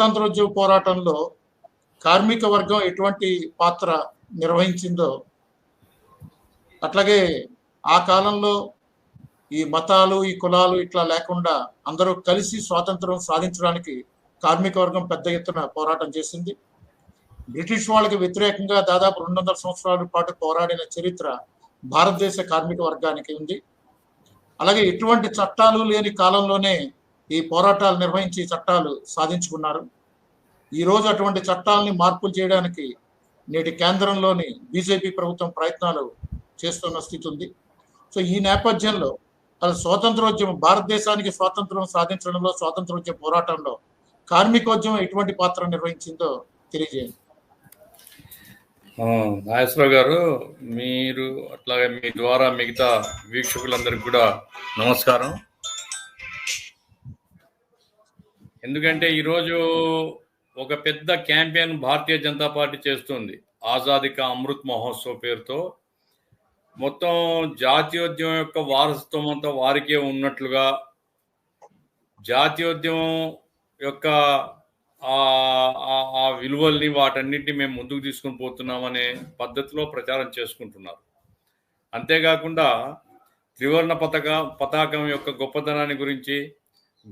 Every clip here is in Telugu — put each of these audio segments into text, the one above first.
స్వాతంత్రోద్యమ పోరాటంలో కార్మిక వర్గం ఎటువంటి పాత్ర నిర్వహించిందో, అట్లాగే ఆ కాలంలో ఈ మతాలు, ఈ కులాలు ఇట్లా లేకుండా అందరూ కలిసి స్వాతంత్రం సాధించడానికి కార్మిక వర్గం పెద్ద ఎత్తున పోరాటం చేసింది. బ్రిటిష్ వాళ్ళకి వ్యతిరేకంగా దాదాపు 200 సంవత్సరాల పాటు పోరాడిన చరిత్ర భారతదేశ కార్మిక వర్గానికి ఉంది. అలాగే ఎటువంటి చట్టాలు లేని కాలంలోనే ఈ పోరాటాలు నిర్వహించి చట్టాలు సాధించుకున్నారు. ఈరోజు అటువంటి చట్టాలని మార్పులు చేయడానికి నేటి కేంద్రంలోని బీజేపీ ప్రభుత్వం ప్రయత్నాలు చేస్తున్న స్థితి ఉంది. సో ఈ నేపథ్యంలో స్వాతంత్రోద్యమం, భారతదేశానికి స్వాతంత్రం సాధించడంలో, స్వాతంత్రోద్యమ పోరాటంలో కార్మికోద్యమం ఎటువంటి పాత్ర నిర్వహించిందో తెలియజేయండి. నాగేశ్వరరావు గారు, మీరు అట్లాగే మీ ద్వారా మిగతా వీక్షకులందరికీ కూడా నమస్కారం. ఎందుకంటే ఈరోజు ఒక పెద్ద క్యాంపెయిన్ భారతీయ జనతా పార్టీ చేస్తుంది, ఆజాదీ కా అమృత్ మహోత్సవ్ పేరుతో. మొత్తం జాతీయోద్యమం యొక్క వారసత్వం అంతా వారికే ఉన్నట్లుగా, జాతీయోద్యమం యొక్క ఆ విలువల్ని వాటన్నిటిని మేము ముందుకు తీసుకుని పోతున్నామనే పద్ధతిలో ప్రచారం చేసుకుంటున్నారు. అంతేకాకుండా త్రివర్ణ పతాకం యొక్క గొప్పతనాన్ని గురించి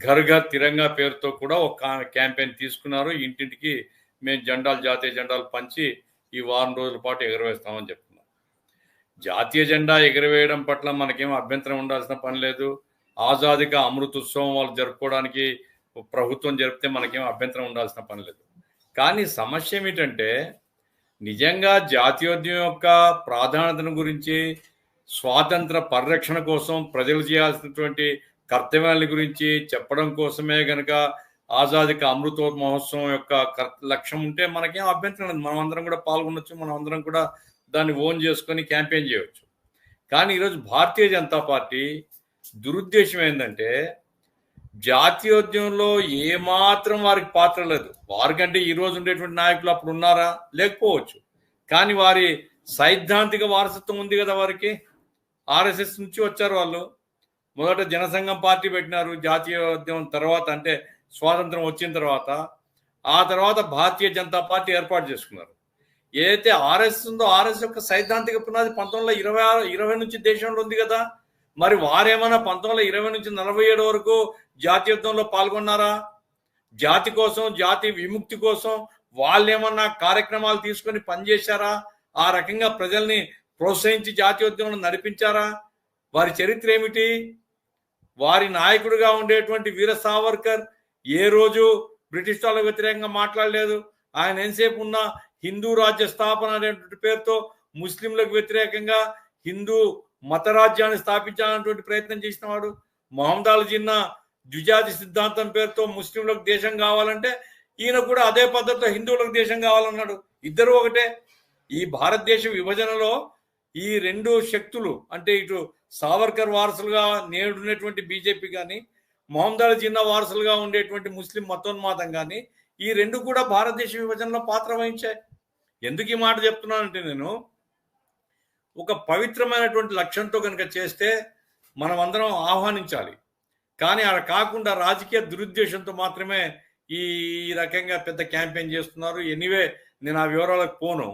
ఘర్ ఘర్ తిరంగా పేరుతో కూడా ఒక క్యాంపెయిన్ తీసుకున్నారు. ఇంటింటికి మేము జెండాలు, జాతీయ జెండాలు పంచి ఈ వారం రోజుల పాటు ఎగరవేస్తామని చెప్తున్నారు. జాతీయ జెండా ఎగరవేయడం పట్ల మనకేం అభ్యంతరం ఉండాల్సిన పని లేదు. ఆజాదీ కా అమృత్ ఉత్సవం వాళ్ళు జరుపుకోవడానికి ప్రభుత్వం జరిపితే మనకేం అభ్యంతరం ఉండాల్సిన పని లేదు. కానీ సమస్య ఏమిటంటే, నిజంగా జాతీయోద్యమం యొక్క ప్రాధాన్యతను గురించి, స్వాతంత్ర పరిరక్షణ కోసం ప్రజలు చేయాల్సినటువంటి కర్తవ్యాల గురించి చెప్పడం కోసమే గనక ఆజాదీ కా అమృత్ మహోత్సవం యొక్క లక్ష్యం ఉంటే మనకేం అభ్యంతరం లేదు. మనం అందరం కూడా పాల్గొనొచ్చు, మనం అందరం కూడా దాన్ని ఓన్ చేసుకొని క్యాంపెయిన్ చేయవచ్చు. కానీ ఈరోజు భారతీయ జనతా పార్టీ దురుద్దేశం ఏంటంటే, జాతీయోద్యమంలో ఏమాత్రం వారికి పాత్ర లేదు. వారికంటే ఈరోజు ఉండేటువంటి నాయకులు అప్పుడు ఉన్నారా? లేకపోవచ్చు. కానీ వారి సైద్ధాంతిక వారసత్వం ఉంది కదా వారికి. ఆర్ఎస్ఎస్ నుంచి వచ్చారు వాళ్ళు. మొదట జనసంఘం పార్టీ పెట్టినారు జాతీయోద్యమం తర్వాత, అంటే స్వాతంత్రం వచ్చిన తర్వాత. ఆ తర్వాత భారతీయ జనతా పార్టీ ఏర్పాటు చేసుకున్నారు. ఏదైతే ఆర్ఎస్ ఉందో, ఆర్ఎస్ యొక్క సైద్ధాంతిక పునాది 1920 నుంచి దేశంలో ఉంది కదా. మరి వారేమన్నా 1920 నుంచి 47 వరకు జాతీయోద్యమంలో పాల్గొన్నారా? జాతి కోసం, జాతి విముక్తి కోసం వాళ్ళేమన్నా కార్యక్రమాలు తీసుకొని పనిచేశారా? ఆ రకంగా ప్రజల్ని ప్రోత్సహించి జాతీయోద్యమం నడిపించారా? వారి చరిత్ర ఏమిటి? వారి నాయకుడిగా ఉండేటువంటి వీర సావర్కర్ ఏ రోజు బ్రిటిష్ వాళ్ళకు వ్యతిరేకంగా మాట్లాడలేదు. ఆయన ఎంతసేపు ఉన్న హిందూ రాజ్య స్థాపన అనేటువంటి పేరుతో ముస్లింలకు వ్యతిరేకంగా హిందూ మతరాజ్యాన్ని స్థాపించాలనేటువంటి ప్రయత్నం చేసిన వాడు. మహమ్మద్ జిన్నా ద్విజాతి సిద్ధాంతం పేరుతో ముస్లింలకు దేశం కావాలంటే ఈయన కూడా అదే పద్ధతిలో హిందువులకు దేశం కావాలన్నాడు. ఇద్దరు ఒకటే. ఈ భారతదేశ విభజనలో ఈ రెండు శక్తులు, అంటే ఇటు సావర్కర్ వారసులుగా నేడున్నటువంటి బీజేపీ కానీ, మహమ్మద్ జిన్నా వారసులుగా ఉండేటువంటి ముస్లిం మతోన్మాదం కానీ, ఈ రెండు కూడా భారతదేశ విభజనలో పాత్ర వహించాయి. ఎందుకు ఈ మాట చెప్తున్నానంటే, నేను ఒక పవిత్రమైనటువంటి లక్ష్యంతో కనుక చేస్తే మనం అందరం ఆహ్వానించాలి. కానీ అలా కాకుండా రాజకీయ దురుద్దేశంతో మాత్రమే ఈ రకంగా పెద్ద క్యాంపెయిన్ చేస్తున్నారు. ఎనీవే, నేను ఆ వివరాలకు పోను.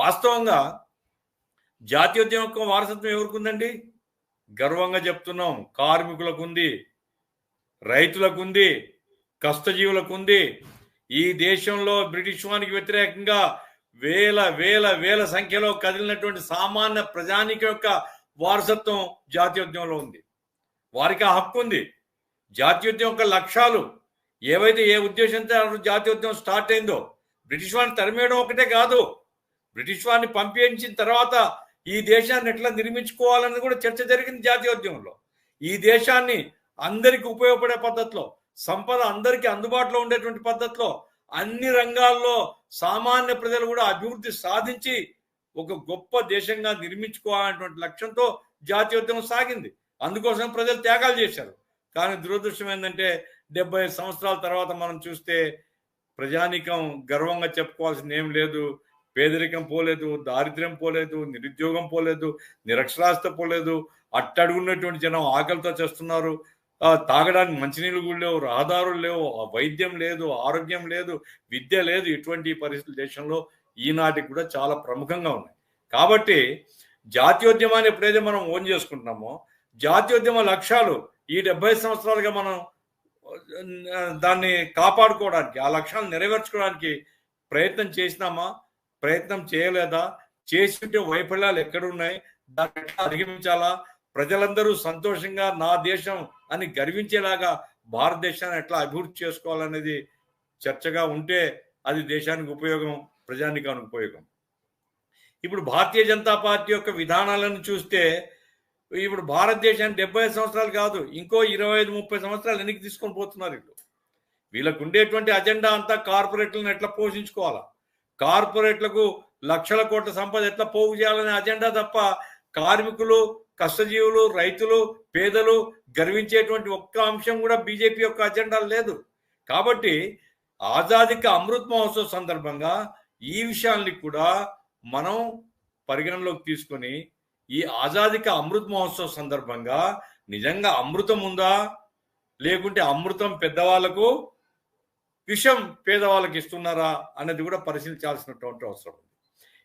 వాస్తవంగా జాతీయోద్యమం యొక్క వారసత్వం ఎవరికి ఉందండి? గర్వంగా చెప్తున్నాం, కార్మికులకు ఉంది, రైతులకు ఉంది, కష్టజీవులకు ఉంది. ఈ దేశంలో బ్రిటిష్ వానికి వ్యతిరేకంగా వేల వేల వేల సంఖ్యలో కదిలినటువంటి సామాన్య ప్రజానికం యొక్క వారసత్వం జాతీయోద్యమంలో ఉంది. వారికి ఆ హక్కు ఉంది. జాతీయోద్యమం యొక్క లక్ష్యాలు ఏవైతే, ఏ ఉద్దేశంతో జాతీయోద్యమం స్టార్ట్ అయిందో, బ్రిటిష్ వారిని తరిమేయడం ఒకటే కాదు, బ్రిటిష్ వారిని పంపించిన తర్వాత ఈ దేశాన్ని ఎట్లా నిర్మించుకోవాలని కూడా చర్చ జరిగింది జాతీయోద్యమంలో. ఈ దేశాన్ని అందరికి ఉపయోగపడే పద్ధతిలో, సంపద అందరికీ అందుబాటులో ఉండేటువంటి పద్ధతిలో, అన్ని రంగాల్లో సామాన్య ప్రజలు కూడా అభివృద్ధి సాధించి ఒక గొప్ప దేశంగా నిర్మించుకోవాలనేటువంటి లక్ష్యంతో జాతీయోద్యమం సాగింది. అందుకోసం ప్రజలు త్యాగాలు చేశారు. కానీ దురదృష్టం ఏంటంటే 75 సంవత్సరాల తర్వాత మనం చూస్తే ప్రజానీకం గర్వంగా చెప్పుకోవాల్సింది ఏం లేదు. పేదరికం పోలేదు, దారిద్ర్యం పోలేదు, నిరుద్యోగం పోలేదు, నిరక్షరాస్యత పోలేదు. అట్టడుగున్నటువంటి జనం ఆకలితో చేస్తున్నారు. తాగడానికి మంచినీళ్ళు కూడా లేవు, రహదారులు లేవు, వైద్యం లేదు, ఆరోగ్యం లేదు, విద్య లేదు. ఇటువంటి పరిస్థితులు దేశంలో ఈనాటికి కూడా చాలా ప్రముఖంగా ఉన్నాయి. కాబట్టి జాతీయోద్యమాన్ని ఎప్పుడైతే మనం ఓన్ చేసుకుంటున్నామో, జాతీయోద్యమ లక్ష్యాలు ఈ 70 సంవత్సరాలుగా మనం దాన్ని కాపాడుకోవడానికి, ఆ లక్ష్యాలను నెరవేర్చుకోవడానికి ప్రయత్నం చేసినామా, ప్రయత్నం చేయలేదా, చేస్తుంటే వైఫల్యాలు ఎక్కడున్నాయి, దాన్ని ఎట్లా అధిగమించాలా, ప్రజలందరూ సంతోషంగా నా దేశం అని గర్వించేలాగా భారతదేశాన్ని ఎట్లా అభివృద్ధి చేసుకోవాలనేది చర్చగా ఉంటే అది దేశానికి ఉపయోగం, ప్రజానికానికి ఉపయోగం. ఇప్పుడు భారతీయ జనతా పార్టీ యొక్క విధానాలను చూస్తే ఇప్పుడు భారతదేశాన్ని 75 సంవత్సరాలు కాదు, ఇంకో 25-30 సంవత్సరాలు వెనక్కి తీసుకొని పోతున్నారు. వీళ్ళు వీళ్ళకు ఉండేటువంటి అజెండా అంతా కార్పొరేట్లను ఎట్లా పోషించుకోవాలా, కార్పొరేట్లకు లక్షల కోట్ల సంపద ఎట్లా పోగు చేయాలనే అజెండా తప్ప కార్మికులు, కష్టజీవులు, రైతులు, పేదలు గర్వించేటువంటి ఒక్క అంశం కూడా బీజేపీ యొక్క అజెండా లేదు. కాబట్టి ఆజాదీకి అమృత్ మహోత్సవ్ సందర్భంగా ఈ విషయాల్ని కూడా మనం పరిగణలోకి తీసుకొని ఈ ఆజాదీకి అమృత్ మహోత్సవ్ సందర్భంగా నిజంగా అమృతం ఉందా, లేకుంటే అమృతం పెద్దవాళ్లకు, విషం పేదవాళ్ళకి ఇస్తున్నారా అనేది కూడా పరిశీలించాల్సినటువంటి అవసరం ఉంది.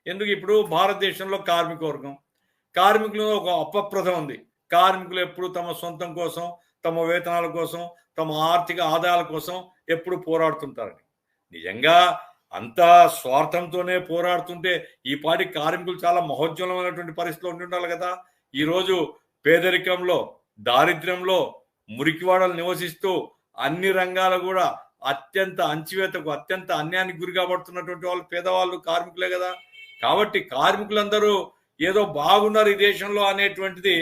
ఎందుకు ఇప్పుడు భారతదేశంలో కార్మికులు ఒక అపప్రథ ఉంది. కార్మికులు ఎప్పుడు తమ సొంతం కోసం, తమ వేతనాల కోసం, తమ ఆర్థిక ఆదాయాల కోసం ఎప్పుడు పోరాడుతుంటారని. నిజంగా అంత స్వార్థంతోనే పోరాడుతుంటే ఈ పాటి కార్మికులు చాలా మహోజ్వలమైనటువంటి పరిస్థితిలో ఉండి ఉండాలి కదా. ఈరోజు పేదరికంలో, దారిద్ర్యంలో, మురికివాడలు నివసిస్తూ అన్ని రంగాలు కూడా అత్యంత అణచివేతకు, అత్యంత అన్యాయానికి గురి కాబడుతున్నటువంటి వాళ్ళు పేదవాళ్ళు, కార్మికులే కదా. కాబట్టి కార్మికులందరూ ఏదో బాగున్నారు ఈ దేశంలో అనేటువంటిది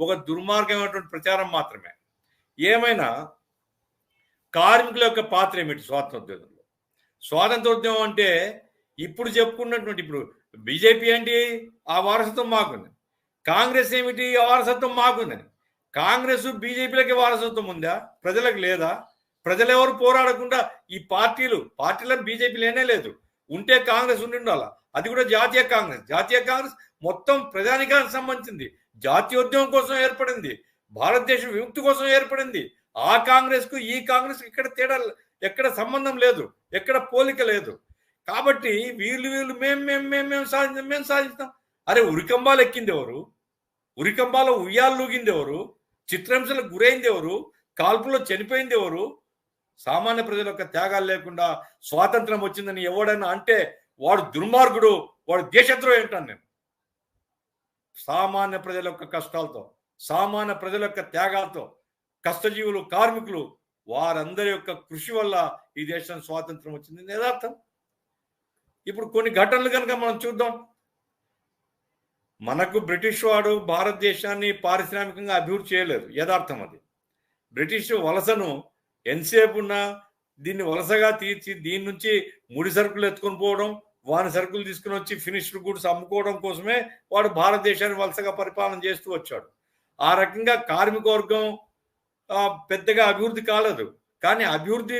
ఒక దుర్మార్గమైనటువంటి ప్రచారం మాత్రమే. ఏమైనా కార్మికుల యొక్క పాత్ర ఏమిటి స్వాతంత్రోద్యమంలో? స్వాతంత్రోద్యమం అంటే ఇప్పుడు చెప్పుకున్నటువంటి, ఇప్పుడు బీజేపీ ఏంటి, ఆ వారసత్వం మాకుంది. కాంగ్రెస్ ఏమిటి, ఆ వారసత్వం మాకుందని. కాంగ్రెస్ బీజేపీలకి వారసత్వం ఉందా, ప్రజలకు లేదా? ప్రజలు ఎవరు పోరాడకుండా ఈ పార్టీలకు బీజేపీ లేనే లేదు. ఉంటే కాంగ్రెస్ ఉండి ఉండాలా, అది కూడా జాతీయ కాంగ్రెస్ మొత్తం ప్రజానికానికి సంబంధించింది. జాతీయోద్యమం కోసం ఏర్పడింది, భారతదేశం విముక్తి కోసం ఏర్పడింది. ఆ కాంగ్రెస్ కు ఈ కాంగ్రెస్ ఇక్కడ తేడా, ఎక్కడ సంబంధం లేదు, ఎక్కడ పోలిక లేదు. కాబట్టి వీళ్ళు మేము సాధిస్తాం. అరే ఉరికంబాలు ఎక్కింది ఎవరు, ఉరికంబాలో ఉయ్యాలు ఊగింది ఎవరు, చిత్రహింసలకు గురైంది ఎవరు, కాల్పులో చనిపోయింది ఎవరు? సామాన్య ప్రజల యొక్క త్యాగాలు లేకుండా స్వాతంత్రం వచ్చిందని ఎవడైనా అంటే వాడు దుర్మార్గుడు, వాడు దేశద్రోహి అంటాను నేను. సామాన్య ప్రజల యొక్క కష్టాలతో, సామాన్య ప్రజల యొక్క త్యాగాలతో, కష్టజీవులు, కార్మికులు, వారందరి యొక్క కృషి వల్ల ఈ దేశం స్వాతంత్రం వచ్చింది యథార్థం. ఇప్పుడు కొన్ని ఘటనలు కనుక మనం చూద్దాం. మనకు బ్రిటిష్ వాడు భారతదేశాన్ని పారిశ్రామికంగా అభివృద్ధి చేయలేదు, యథార్థం అది. బ్రిటిష్ వలసను ఎంతసేపు ఉన్నా దీన్ని వలసగా తీర్చి దీని నుంచి ముడి సరుకులు ఎత్తుకొని పోవడం, వాని సరుకులు తీసుకుని వచ్చి ఫినిష్డ్ గుడ్స్ అమ్ముకోవడం కోసమే వాడు భారతదేశాన్ని వలసగా పరిపాలన చేస్తూ వచ్చాడు. ఆ రకంగా కార్మిక వర్గం పెద్దగా అభివృద్ధి కాలేదు. కానీ అభివృద్ధి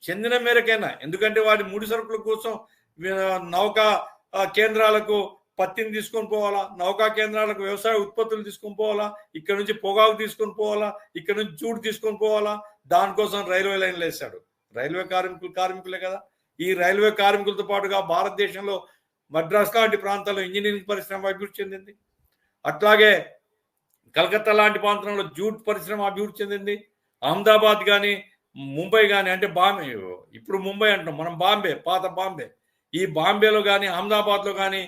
చెందిన మేరకైనా, ఎందుకంటే వాడి ముడి సరుకుల కోసం నౌకా కేంద్రాలకు పత్తిని తీసుకొని పోవాలా, నౌకా కేంద్రాలకు వ్యవసాయ ఉత్పత్తులు తీసుకొని పోవాలా, ఇక్కడ నుంచి పొగాకు తీసుకొని పోవాలా, ఇక్కడ నుంచి జూట్ తీసుకొని పోవాలా. దానికోసం రైల్వే లైన్లు వేశాడు. రైల్వే కార్మికులే కదా. ఈ రైల్వే కార్మికులతో పాటుగా భారతదేశంలో మద్రాస్ లాంటి ప్రాంతాల్లో ఇంజనీరింగ్ పరిశ్రమ అభివృద్ధి చెందింది. అట్లాగే కలకత్తా లాంటి ప్రాంతంలో జూట్ పరిశ్రమ అభివృద్ధి చెందింది. అహ్మదాబాద్ కానీ, ముంబై కానీ, అంటే బాంబే, ఇప్పుడు ముంబై అంటాం మనం, బాంబే, పాత బాంబే, ఈ బాంబేలో కానీ అహ్మదాబాద్లో కానీ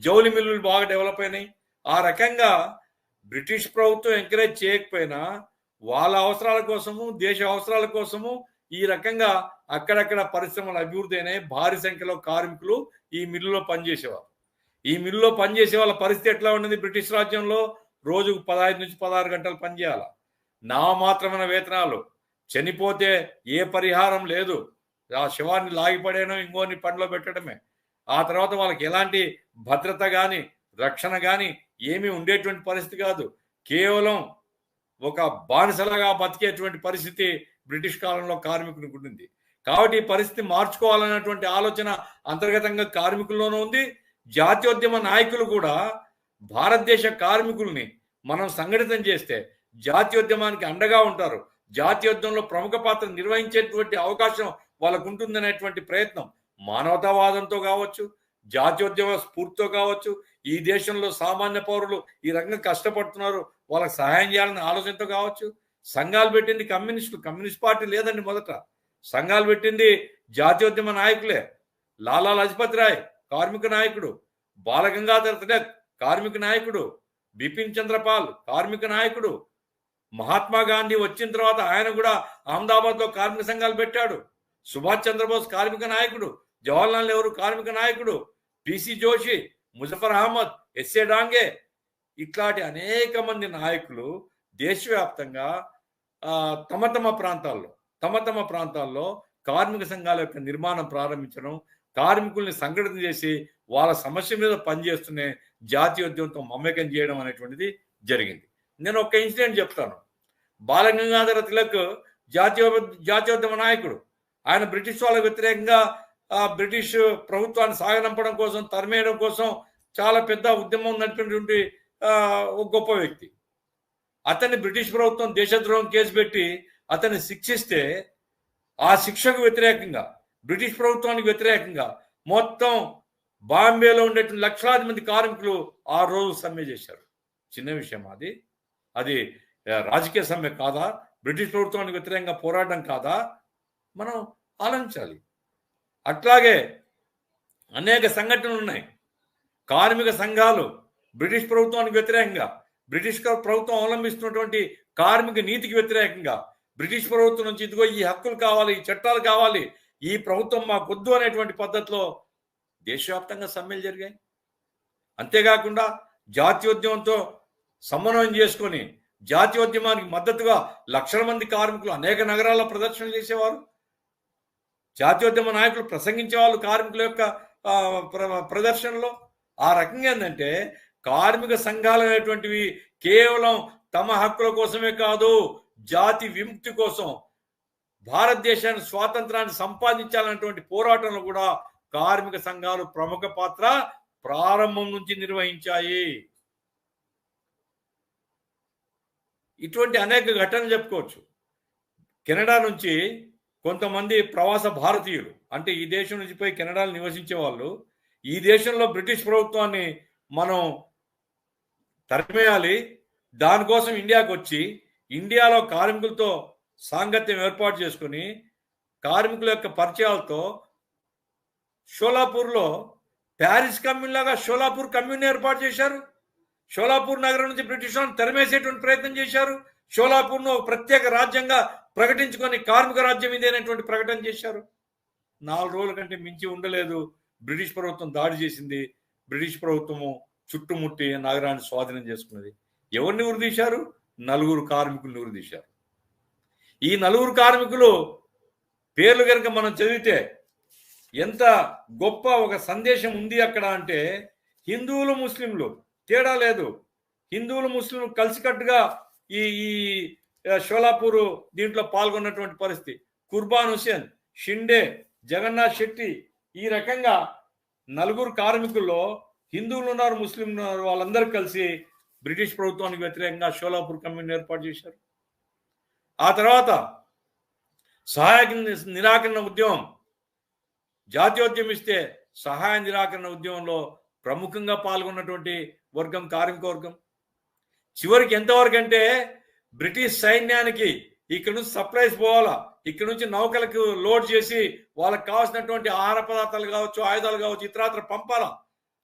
జౌలి మిల్లులు బాగా డెవలప్ అయినాయి. ఆ రకంగా బ్రిటిష్ ప్రభుత్వం ఎంకరేజ్ చేయకపోయినా వాళ్ళ అవసరాల కోసము, దేశ అవసరాల కోసము ఈ రకంగా అక్కడక్కడ పరిశ్రమలు అభివృద్ధి అయినాయి. భారీ సంఖ్యలో కార్మికులు ఈ మిల్లులో పనిచేసేవారు. ఈ మిల్లులో పనిచేసే వాళ్ళ పరిస్థితి ఎట్లా ఉండేది? బ్రిటిష్ రాజ్యంలో రోజుకు 15 నుంచి 16 గంటలు పనిచేయాలి. నామాత్రమైన వేతనాలు, చనిపోతే ఏ పరిహారం లేదు, ఆ శవాన్ని లాగిపడేనో ఇంకోని పనిలో పెట్టడమే. ఆ తర్వాత వాళ్ళకి ఎలాంటి భద్రత కానీ, రక్షణ కానీ ఏమీ ఉండేటువంటి పరిస్థితి కాదు. కేవలం ఒక బానిసలాగా బతికేటువంటి పరిస్థితి బ్రిటిష్ కాలంలో కార్మికునికి ఉండింది. కాబట్టి ఈ పరిస్థితి మార్చుకోవాలన్నటువంటి ఆలోచన అంతర్గతంగా కార్మికుల్లోనూ ఉంది. జాతీయోద్యమ నాయకులు కూడా భారతదేశ కార్మికుల్ని మనం సంఘటితం చేస్తే జాతీయోద్యమానికి అండగా ఉంటారు. జాతీయోద్యమంలో ప్రముఖ పాత్ర నిర్వహించేటువంటి అవకాశం వాళ్ళకు ఉంటుందనేటువంటి ప్రయత్నం మానవతావాదంతో కావచ్చు, జాతీయోద్యమ స్ఫూర్తితో కావచ్చు, ఈ దేశంలో సామాన్య పౌరులు ఈ రకంగా కష్టపడుతున్నారు వాళ్ళకి సహాయం చేయాలనే ఆలోచనతో కావచ్చు. సంఘాలు పెట్టింది కమ్యూనిస్ట్ పార్టీ లేదండి. మొదట సంఘాలు పెట్టింది జాతీయోద్యమ నాయకులే. లాలా లజపతి రాయ్ కార్మిక నాయకుడు, బాలగంగాధర్ తిలక్ కార్మిక నాయకుడు, బిపిన్ చంద్రపాల్ కార్మిక నాయకుడు, మహాత్మా గాంధీ వచ్చిన తర్వాత ఆయన కూడా అహ్మదాబాద్ లో కార్మిక సంఘాలు పెట్టాడు. సుభాష్ చంద్రబోస్ కార్మిక నాయకుడు, జవహర్లాల్ నెహ్రూ కార్మిక నాయకుడు, పిసి జోషి, ముజఫర్ అహ్మద్, ఎస్ఏ డాంగే ఇట్లాంటి అనేక మంది నాయకులు దేశవ్యాప్తంగా తమ తమ ప్రాంతాల్లో కార్మిక సంఘాల యొక్క నిర్మాణం ప్రారంభించడం, కార్మికుల్ని సంఘటన చేసి వాళ్ళ సమస్య మీద పనిచేస్తూనే జాతీయోద్యమంతో మమేకం చేయడం అనేటువంటిది జరిగింది. నేను ఒక ఇన్సిడెంట్ చెప్తాను. బాలగంగాధర తిలక్ జాతీయోద్యమ నాయకుడు. ఆయన బ్రిటిష్ వాళ్ళకు వ్యతిరేకంగా బ్రిటిష్ ప్రభుత్వాన్ని సాగనంపడం కోసం, తరిమేయడం కోసం చాలా పెద్ద ఉద్యమం నడిపినటువంటి ఒక గొప్ప వ్యక్తి. అతన్ని బ్రిటిష్ ప్రభుత్వం దేశద్రోహం కేసు పెట్టి అతన్ని శిక్షిస్తే ఆ శిక్షకు వ్యతిరేకంగా, బ్రిటిష్ ప్రభుత్వానికి వ్యతిరేకంగా మొత్తం బాంబేలో ఉండేటువంటి లక్షలాది మంది కార్మికులు ఆ రోజు సమ్మె చేశారు. చిన్న విషయం అది రాజకీయ సమ్మె కాదా? బ్రిటిష్ ప్రభుత్వానికి వ్యతిరేకంగా పోరాటం కాదా? మనం ఆలోచించాలి. అట్లాగే అనేక సంఘటనలు ఉన్నాయి. కార్మిక సంఘాలు బ్రిటిష్ ప్రభుత్వానికి వ్యతిరేకంగా, బ్రిటిష్ ప్రభుత్వం అవలంబిస్తున్నటువంటి కార్మిక నీతికి వ్యతిరేకంగా, బ్రిటిష్ ప్రభుత్వం నుంచి ఇదిగో ఈ హక్కులు కావాలి, ఈ చట్టాలు కావాలి, ఈ ప్రభుత్వం మాకొద్దు అనేటువంటి పద్ధతిలో దేశవ్యాప్తంగా సమ్మెలు జరిగాయి. అంతేకాకుండా జాతీయోద్యమంతో సమన్వయం చేసుకొని జాతీయోద్యమానికి మద్దతుగా లక్షల మంది కార్మికులు అనేక నగరాల్లో ప్రదర్శనలు చేసేవారు. జాతీయోద్యమ నాయకులు ప్రసంగించేవాళ్ళు కార్మికుల యొక్క ప్రదర్శనలో. ఆ రకంగా ఏంటంటే కార్మిక సంఘాలు అనేటువంటివి కేవలం తమ హక్కుల కోసమే కాదు, జాతి విముక్తి కోసం, భారతదేశాన్ని స్వాతంత్రాన్ని సంపాదించాలనేటువంటి పోరాటంలో కూడా కార్మిక సంఘాలు ప్రముఖ పాత్ర ప్రారంభం నుంచి నిర్వహించాయి. ఇటువంటి అనేక ఘటనలు చెప్పుకోవచ్చు. కెనడా నుంచి కొంతమంది ప్రవాస భారతీయులు, అంటే ఈ దేశం నుంచి పోయి కెనడాలో నివసించే వాళ్ళు, ఈ దేశంలో బ్రిటిష్ ప్రభుత్వాన్ని మనం తరిమేయాలి, దానికోసం ఇండియాకు వచ్చి ఇండియాలో కార్మికులతో సాంగత్యం ఏర్పాటు చేసుకుని కార్మికుల యొక్క పరిచయాలతో షోలాపూర్లో ప్యారిస్ కమ్యూన్ లాగా షోలాపూర్ కమ్యూన్ ఏర్పాటు చేశారు. షోలాపూర్ నగరం నుంచి బ్రిటిష్ వాళ్ళని తరిమేసేటువంటి ప్రయత్నం చేశారు. షోలాపూర్ను ప్రత్యేక రాజ్యంగా ప్రకటించుకొని కార్మిక రాజ్యం ఇదేనటువంటి ప్రకటన చేశారు. 4 రోజుల కంటే మించి ఉండలేదు, బ్రిటిష్ ప్రభుత్వం దాడి చేసింది. బ్రిటిష్ ప్రభుత్వము చుట్టుముట్టి నగరాన్ని స్వాధీనం చేసుకున్నది. ఎవరిని ఉరిదీశారు? 4 కార్మికుల్ని ఉరిదీశారు. ఈ 4 కార్మికులు పేర్లు కనుక మనం చదివితే ఎంత గొప్ప ఒక సందేశం ఉంది అక్కడ అంటే, హిందువులు ముస్లింలు తేడా లేదు, హిందువులు ముస్లింలు కలిసికట్టుగా ఈ షోలాపూర్ దీంట్లో పాల్గొన్నటువంటి పరిస్థితి. కుర్బాన్ హుసేన్, షిండే, జగన్నాథ్ శెట్టి, ఈ రకంగా 4 కార్మికుల్లో హిందువులు ఉన్నారు, ముస్లింలు ఉన్నారు. వాళ్ళందరూ కలిసి బ్రిటిష్ ప్రభుత్వానికి వ్యతిరేకంగా షోలాపూర్ కమ్యూన్ ఏర్పాటు చేశారు. ఆ తర్వాత సహాయ నిరాకరణ ఉద్యమం, జాతీయోద్యమిస్తే సహాయ నిరాకరణ ఉద్యమంలో ప్రముఖంగా పాల్గొన్నటువంటి వర్గం కార్మిక వర్గం. చివరికి ఎంతవరకు అంటే బ్రిటిష్ సైన్యానికి ఇక్కడ నుంచి సప్లైస్ పోవాలా, ఇక్కడ నుంచి నౌకలకు లోడ్ చేసి వాళ్ళకి కావాల్సినటువంటి ఆహార పదార్థాలు కావచ్చు, ఆయుధాలు కావచ్చు, ఇతరాత్ర పంపాలా.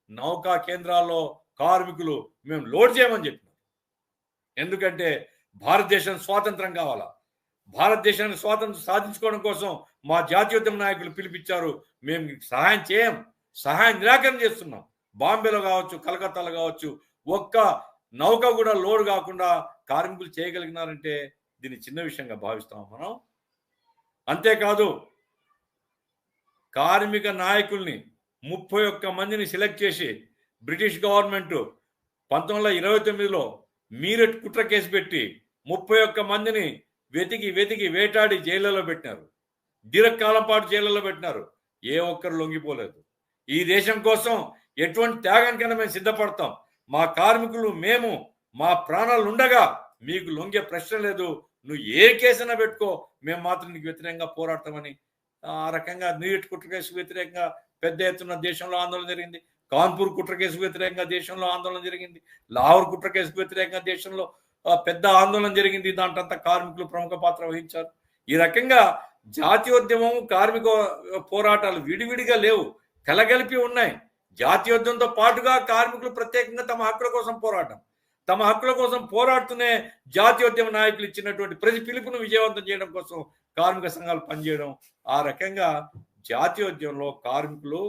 నౌకా కేంద్రాల్లో కార్మికులు మేము లోడ్ చేయమని చెప్పినాం. ఎందుకంటే భారతదేశం స్వాతంత్రం కావాలా, భారతదేశానికి స్వాతంత్రం సాధించుకోవడం కోసం మా జాతీయోద్యమ నాయకులు పిలిపించారు, మేము సహాయం చేయం, సహాయం నిరాకరణ చేస్తున్నాం. బాంబేలో కావచ్చు, కలకత్తాలో కావచ్చు, ఒక్క నౌక కూడా లోడ్ కాకుండా కార్మికులు చేయగలిగినారంటే దీన్ని చిన్న విషయంగా భావిస్తాం మనం. అంతేకాదు కార్మిక నాయకుల్ని 31 మందిని సెలెక్ట్ చేసి బ్రిటిష్ గవర్నమెంట్ 1929లో మీరట్ కుట్ర కేసు పెట్టి 31 మందిని వెతికి వేటాడి జైళ్లలో పెట్టినారు. దీర్ఘకాలం పాటు జైళ్లలో పెట్టినారు. ఏ ఒక్కరు లొంగిపోలేదు. ఈ దేశం కోసం ఎటువంటి త్యాగానికైనా మేము సిద్ధపడతాం, మా కార్మికులు మేము మా ప్రాణాలు ఉండగా మీకు లొంగే ప్రశ్న లేదు, నువ్వు ఏ కేసైనా పెట్టుకో, మేము మాత్రం నీకు వ్యతిరేకంగా పోరాడతామని ఆ రకంగా నీట్ కుట్ర కేసుకు వ్యతిరేకంగా పెద్ద ఎత్తున దేశంలో ఆందోళన జరిగింది. కాన్పూర్ కుట్ర కేసుకు వ్యతిరేకంగా దేశంలో ఆందోళన జరిగింది. లాహోర్ కుట్ర కేసుకు వ్యతిరేకంగా దేశంలో పెద్ద ఆందోళన జరిగింది. దాంట్లో కార్మికులు ప్రముఖ పాత్ర వహించారు. ఈ రకంగా జాతీయోద్యమం, కార్మిక పోరాటాలు విడివిడిగా లేవు, కలగలిపి ఉన్నాయి. జాతీయోద్యమంతో పాటుగా కార్మికులు ప్రత్యేకంగా తమ హక్కుల కోసం పోరాటం, తమ హక్కుల కోసం పోరాడుతూనే జాతీయోద్యమ నాయకులు ఇచ్చినటువంటి ప్రతి పిలుపును విజయవంతం చేయడం కోసం కార్మిక సంఘాలు పనిచేయడం. ఆ రకంగా జాతీయోద్యమంలో కార్మికులు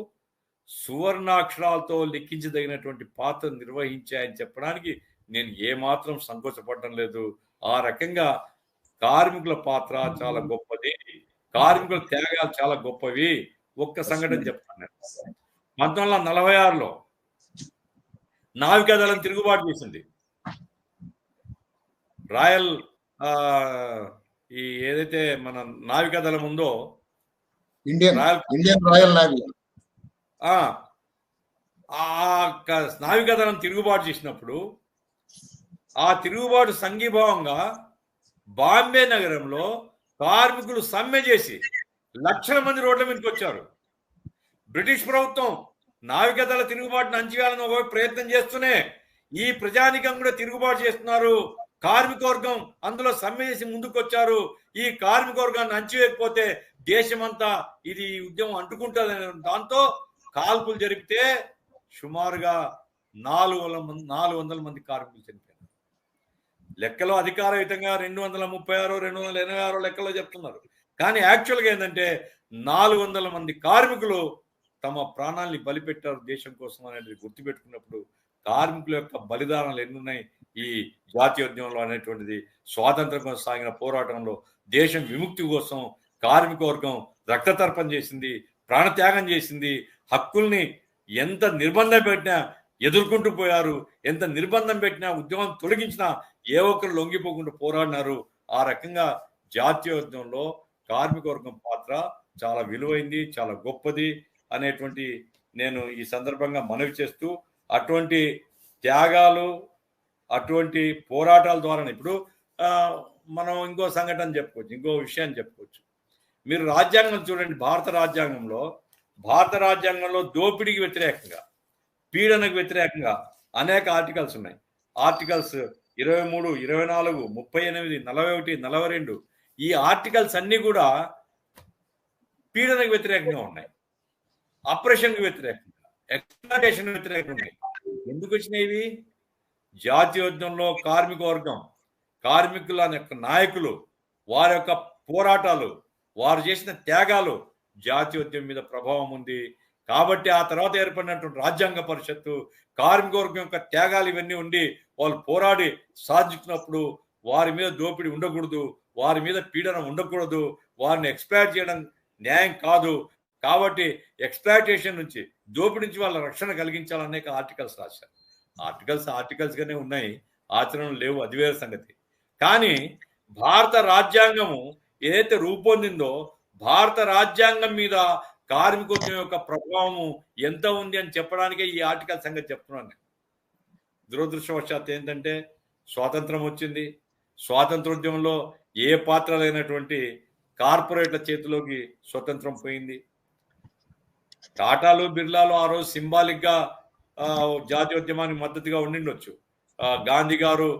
సువర్ణాక్షరాలతో లిఖించదగినటువంటి పాత్ర నిర్వహించాయని చెప్పడానికి నేను ఏమాత్రం సంకోచపడడం లేదు. ఆ రకంగా కార్మికుల పాత్ర చాలా గొప్పది, కార్మికుల త్యాగాలు చాలా గొప్పవి. ఒక్క సంఘటన చెప్తాను. 1946లో నావికాదళం తిరుగుబాటు చేసింది. రాయల్ ఈ ఏదైతే మన నావికాదళం ఉందో, ఇండియన్ రాయల్ నేవీ, నావికాదళం తిరుగుబాటు చేసినప్పుడు ఆ తిరుగుబాటు సంఘీభావంగా బాంబే నగరంలో కార్మికులు సమ్మె చేసి లక్షల మంది రోడ్ల మీదకి వచ్చారు. బ్రిటిష్ ప్రభుత్వం నావికాదళ తిరుగుబాటును అంచివేయాలని ఒక ప్రయత్నం చేస్తూనే ఈ ప్రజానికం కూడా తిరుగుబాటు చేస్తున్నారు. కార్మిక వర్గం అందులో సమ్మె చేసి ముందుకు వచ్చారు. ఈ కార్మిక వర్గాన్ని అంచివేయకపోతే దేశమంతా ఇది ఉద్యమం అంటుకుంటుందని దాంతో కాల్పులు జరిపితే సుమారుగా 400 మంది కార్మికులు చనిపోయారు. లెక్కలో అధికారయుతంగా 236, 286 లెక్కలో చెప్తున్నారు. కానీ యాక్చువల్గా ఏంటంటే 400 మంది కార్మికులు తమ ప్రాణాన్ని బలిపెట్టారు దేశం కోసం అనేది గుర్తుపెట్టుకున్నప్పుడు కార్మికుల యొక్క బలిదానాలు ఎన్నున్నాయి ఈ జాతీయోద్యమంలో అనేటువంటిది. స్వాతంత్రం కోసం సాగిన పోరాటంలో దేశం విముక్తి కోసం కార్మిక వర్గం రక్తతర్పణ చేసింది, ప్రాణత్యాగం చేసింది. హక్కుల్ని ఎంత నిర్బంధం పెట్టినా ఎదుర్కొంటూ పోయారు, ఎంత నిర్బంధం పెట్టినా ఉద్యమం తొలగించినా ఏ ఒక్కరు లొంగిపోకుండా పోరాడినారు. ఆ రకంగా జాతీయోద్యమంలో కార్మిక వర్గం పాత్ర చాలా విలువైంది, చాలా గొప్పది అనేటువంటి నేను ఈ సందర్భంగా మనవి చేస్తూ, అటువంటి త్యాగాలు, అటువంటి పోరాటాల ద్వారా ఇప్పుడు మనం ఇంకో సంఘటన చెప్పుకోవచ్చు, ఇంకో విషయాన్ని చెప్పుకోవచ్చు. మీరు రాజ్యాంగం చూడండి. భారత రాజ్యాంగంలో దోపిడీకి వ్యతిరేకంగా, పీడనకు వ్యతిరేకంగా అనేక ఆర్టికల్స్ ఉన్నాయి. ఆర్టికల్స్ 23, 24, 38, 41, 42 ఈ ఆర్టికల్స్ అన్ని కూడా పీడనకు వ్యతిరేకంగా ఉన్నాయి, ఆపరేషన్కి వ్యతిరేకంగా, ఎక్స్ప్లాయిటేషన్ వ్యతిరేకంగా ఉన్నాయి. ఎందుకు వచ్చినాయి? జాతీయోద్యమంలో కార్మిక వర్గం, కార్మికుల యొక్క నాయకులు, వారి యొక్క పోరాటాలు, వారు చేసిన త్యాగాలు జాతీయోద్యమం మీద ప్రభావం ఉంది. కాబట్టి ఆ తర్వాత ఏర్పడినటువంటి రాజ్యాంగ పరిషత్తు కార్మిక వర్గం యొక్క త్యాగాలు ఇవన్నీ ఉండి వాళ్ళు పోరాడి సాధించినప్పుడు వారి మీద దోపిడీ ఉండకూడదు, వారి మీద పీడన ఉండకూడదు, వారిని ఎక్స్ప్లాయిట్ చేయడం న్యాయం కాదు. కాబట్టి ఎక్స్ప్లాయిటేషన్ నుంచి, దోపిడీ నుంచి వాళ్ళ రక్షణ కలిగించాలనే ఆర్టికల్స్ రాశారు. ఆర్టికల్స్ గానే ఉన్నాయి, ఆచరణలు లేవు, అది వేరే సంగతి. కానీ భారత రాజ్యాంగము ఏదైతే రూపొందిందో, భారత రాజ్యాంగం మీద కార్మికోద్యమం యొక్క ప్రభావము ఎంత ఉంది అని చెప్పడానికే ఈ ఆర్టికల్ సంగతి చెప్తున్నాను. దురదృష్టవశాత్తు ఏంటంటే స్వాతంత్రం వచ్చింది, స్వాతంత్రోద్యమంలో ఏ పాత్ర లేనటువంటి కార్పొరేట్ల చేతిలోకి స్వతంత్రం పోయింది. టాటాలు, బిర్లాలు ఆ రోజు సింబాలిక్ గా జాతీయోద్యమానికి మద్దతుగా ఉండిండొచ్చు. గాంధీ గారు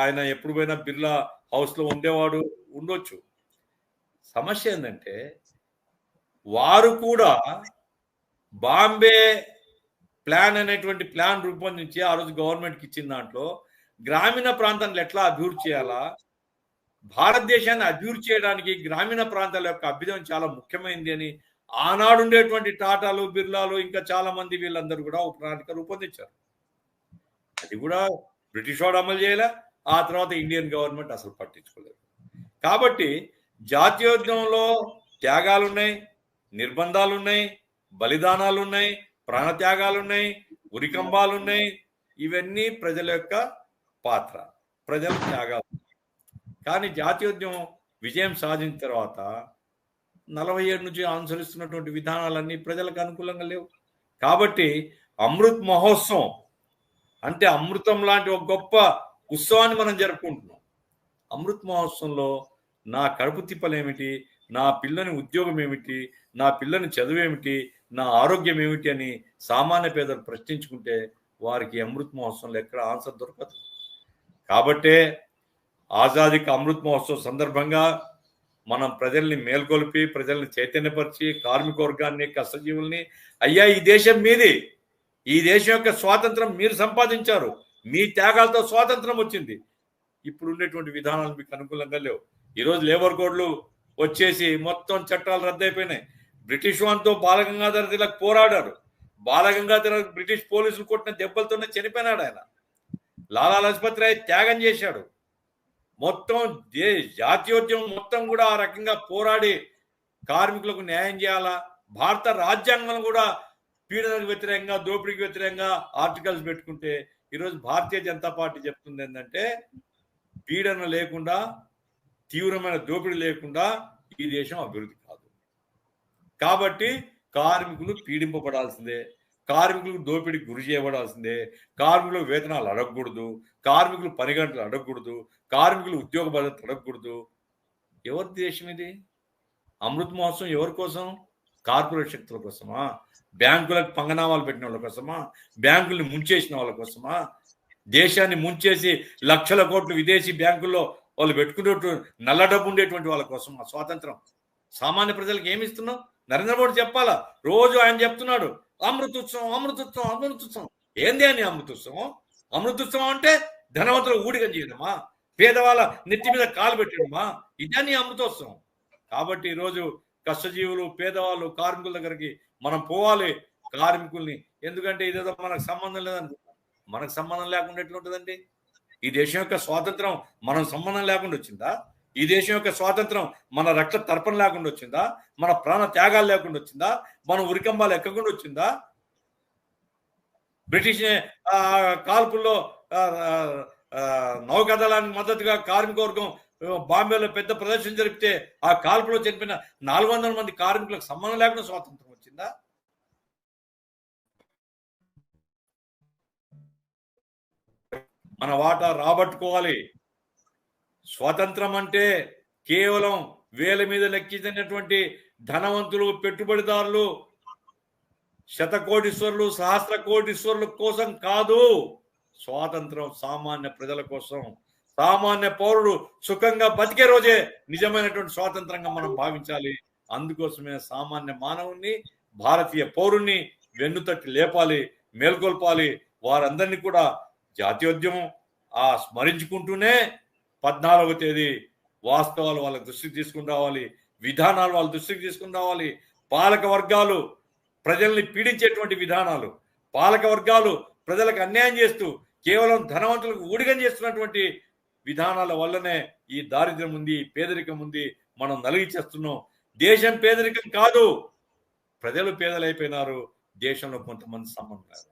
ఆయన ఎప్పుడు పోయినా బిర్లా హౌస్ లో ఉండొచ్చు. సమస్య ఏంటంటే వారు కూడా బాంబే ప్లాన్ అనేటువంటి ప్లాన్ రూపొందించి ఆ రోజు గవర్నమెంట్కి ఇచ్చిన దాంట్లో గ్రామీణ ప్రాంతాలను ఎట్లా అభివృద్ధి చేయాలా, భారతదేశాన్ని అభివృద్ధి చేయడానికి గ్రామీణ ప్రాంతాల యొక్క అభ్యుదయం చాలా ముఖ్యమైనది అని ఆనాడు ఉండేటువంటి టాటాలు, బిర్లాలు ఇంకా చాలా మంది వీళ్ళందరూ కూడా ఒక ప్రణాళిక రూపొందించారు. అది కూడా బ్రిటిష్ వాడు అమలు చేయలే, ఆ తర్వాత ఇండియన్ గవర్నమెంట్ అసలు పట్టించుకోలేదు. కాబట్టి జాతీయోద్యమంలో త్యాగాలు ఉన్నాయి, నిర్బంధాలు ఉన్నాయి, బలిదానాలు ఉన్నాయి, ప్రాణత్యాగాలు ఉన్నాయి, ఉరికంబాలు ఉన్నాయి. ఇవన్నీ ప్రజల యొక్క పాత్ర, ప్రజల త్యాగాలు. కానీ జాతీయోద్యమం విజయం సాధించిన తర్వాత 47 నుంచి అనుసరిస్తున్నటువంటి విధానాలన్నీ ప్రజలకు అనుకూలంగా లేవు. కాబట్టి అమృత్ మహోత్సవం అంటే అమృతం లాంటి ఒక గొప్ప ఉత్సవాన్ని మనం జరుపుకుంటున్నాం. అమృత్ మహోత్సవంలో నా కడుపు తిప్పలేమిటి, నా పిల్లని ఉద్యోగం ఏమిటి, నా పిల్లని చదువేమిటి, నా ఆరోగ్యం ఏమిటి అని సామాన్య పేదలు ప్రశ్నించుకుంటే వారికి అమృత్ మహోత్సవంలో ఎక్కడ ఆన్సర్ దొరకదు. కాబట్టే ఆజాదీ కా అమృత్ మహోత్సవం సందర్భంగా మనం ప్రజల్ని మేల్కొల్పి, ప్రజల్ని చైతన్యపరిచి, కార్మిక వర్గాన్ని, కష్టజీవుల్ని, అయ్యా ఈ దేశం మీది, ఈ దేశం యొక్క స్వాతంత్రం మీరు సంపాదించారు, మీ త్యాగాలతో స్వాతంత్రం వచ్చింది. ఇప్పుడు ఉండేటువంటి విధానాలు మీకు అనుకూలంగా లేవు. ఈరోజు లేబర్ కోడ్లు వచ్చేసి మొత్తం చట్టాలు రద్దయిపోయినాయి. బ్రిటిష్ వారితో బాలగంగాధర తిలక్ పోరాడారు. బాలగంగాధర బ్రిటిష్ పోలీసులు కొట్టిన దెబ్బలతోనే చనిపోయినాడు ఆయన. లాలా లజపత్ రాయ్ త్యాగం చేశాడు. మొత్తం జాతీయోద్యమం మొత్తం కూడా ఆ రకంగా పోరాడి కార్మికులకు న్యాయం చేయాలా, భారత రాజ్యాంగం కూడా పీడనకు వ్యతిరేకంగా, దోపిడీకి వ్యతిరేకంగా ఆర్టికల్స్ పెట్టుకుంటే, ఈరోజు భారతీయ జనతా పార్టీ చెప్తుంది ఏంటంటే పీడన లేకుండా, తీవ్రమైన దోపిడీ లేకుండా ఈ దేశం అభివృద్ధి కాదు. కాబట్టి కార్మికులు పీడింపబడాల్సిందే, కార్మికులకు దోపిడీకి గురి చేయబడాల్సిందే, కార్మికులకు వేతనాలు అడగకూడదు, కార్మికులు పని గంటలు అడగకూడదు, కార్మికులు ఉద్యోగ భద్రత అడగకూడదు. ఎవరి దేశం ఇది? అమృత్ మహోత్సవం ఎవరి కోసం? కార్పొరేట్ శక్తుల కోసమా? బ్యాంకులకు పంగనామాలు పెట్టిన వాళ్ళ కోసమా? బ్యాంకుల్ని ముంచేసిన వాళ్ళ కోసమా? దేశాన్ని ముంచేసి లక్షల కోట్లు విదేశీ బ్యాంకుల్లో వాళ్ళు పెట్టుకునేట్టు నల్ల డబ్బు ఉండేటువంటి వాళ్ళ కోసం ఆ స్వాతంత్రం. సామాన్య ప్రజలకు ఏమి ఇస్తున్నాం? నరేంద్ర మోడీ చెప్పాలా? రోజు ఆయన చెప్తున్నాడు అమృతోత్సవం, అమృతోత్సవం, అమృతోత్సవం. ఏంది అని అమృతోత్సవం? అమృతోత్సవం అంటే ధనవంతులు ఊడిగం చేయడమా? పేదవాళ్ళ నెత్తి మీద కాలు పెట్టడమా? ఇదని అమృతోత్సవం. కాబట్టి ఈరోజు కష్టజీవులు, పేదవాళ్ళు, కార్మికుల దగ్గరికి మనం పోవాలి, కార్మికుల్ని. ఎందుకంటే ఇదేదో మనకు సంబంధం లేదనుకుంటాం. మనకు సంబంధం లేకుండా ఎట్లుంటుందండి? ఈ దేశం యొక్క స్వాతంత్రం మనం సంబంధం లేకుండా వచ్చిందా? ఈ దేశం యొక్క స్వాతంత్రం మన రక్త తర్పణ లేకుండా వచ్చిందా? మన ప్రాణ త్యాగాలు లేకుండా వచ్చిందా? మన ఉరికంబాలు ఎక్కకుండా వచ్చిందా? బ్రిటిష్ కాల్పుల్లో నౌకాదళానికి మద్దతుగా కార్మిక వర్గం బాంబేలో పెద్ద ప్రదర్శన జరిపితే ఆ కాల్పులో చనిపోయిన 400 మంది కార్మికులకు సంబంధం లేకుండా స్వాతంత్రం వచ్చిందా? మన వాటా రాబట్టుకోవాలి. స్వాతంత్రం అంటే కేవలం వేల మీద లెక్కించినటువంటి ధనవంతులు, పెట్టుబడిదారులు, శతకోటీశ్వరులు, సహస్ర కోటీశ్వరుల కోసం కాదు. స్వాతంత్రం సామాన్య ప్రజల కోసం. సామాన్య పౌరుడు సుఖంగా బతికే రోజే నిజమైనటువంటి స్వాతంత్రంగా మనం భావించాలి. అందుకోసమే సామాన్య మానవుణ్ణి, భారతీయ పౌరుణ్ణి వెన్నుతట్టి లేపాలి, మేల్కొల్పాలి. వారందరినీ కూడా జాతీయోద్యమం స్మరించుకుంటూనే 14వ తేదీ వాస్తవాలు వాళ్ళ దృష్టికి తీసుకుని రావాలి, విధానాలు వాళ్ళ దృష్టికి తీసుకుని రావాలి. పాలక వర్గాలు ప్రజల్ని పీడించేటువంటి విధానాలు, పాలక వర్గాలు ప్రజలకు అన్యాయం చేస్తూ కేవలం ధనవంతులకు ఊడిగం చేస్తున్నటువంటి విధానాల వల్లనే ఈ దారిద్ర్యం ఉంది, పేదరికం ఉంది, మనం నలిగిచేస్తున్నాం. దేశం పేదరికం కాదు, ప్రజలు పేదలైపోయినారు. దేశంలో కొంతమంది సంబంధాలు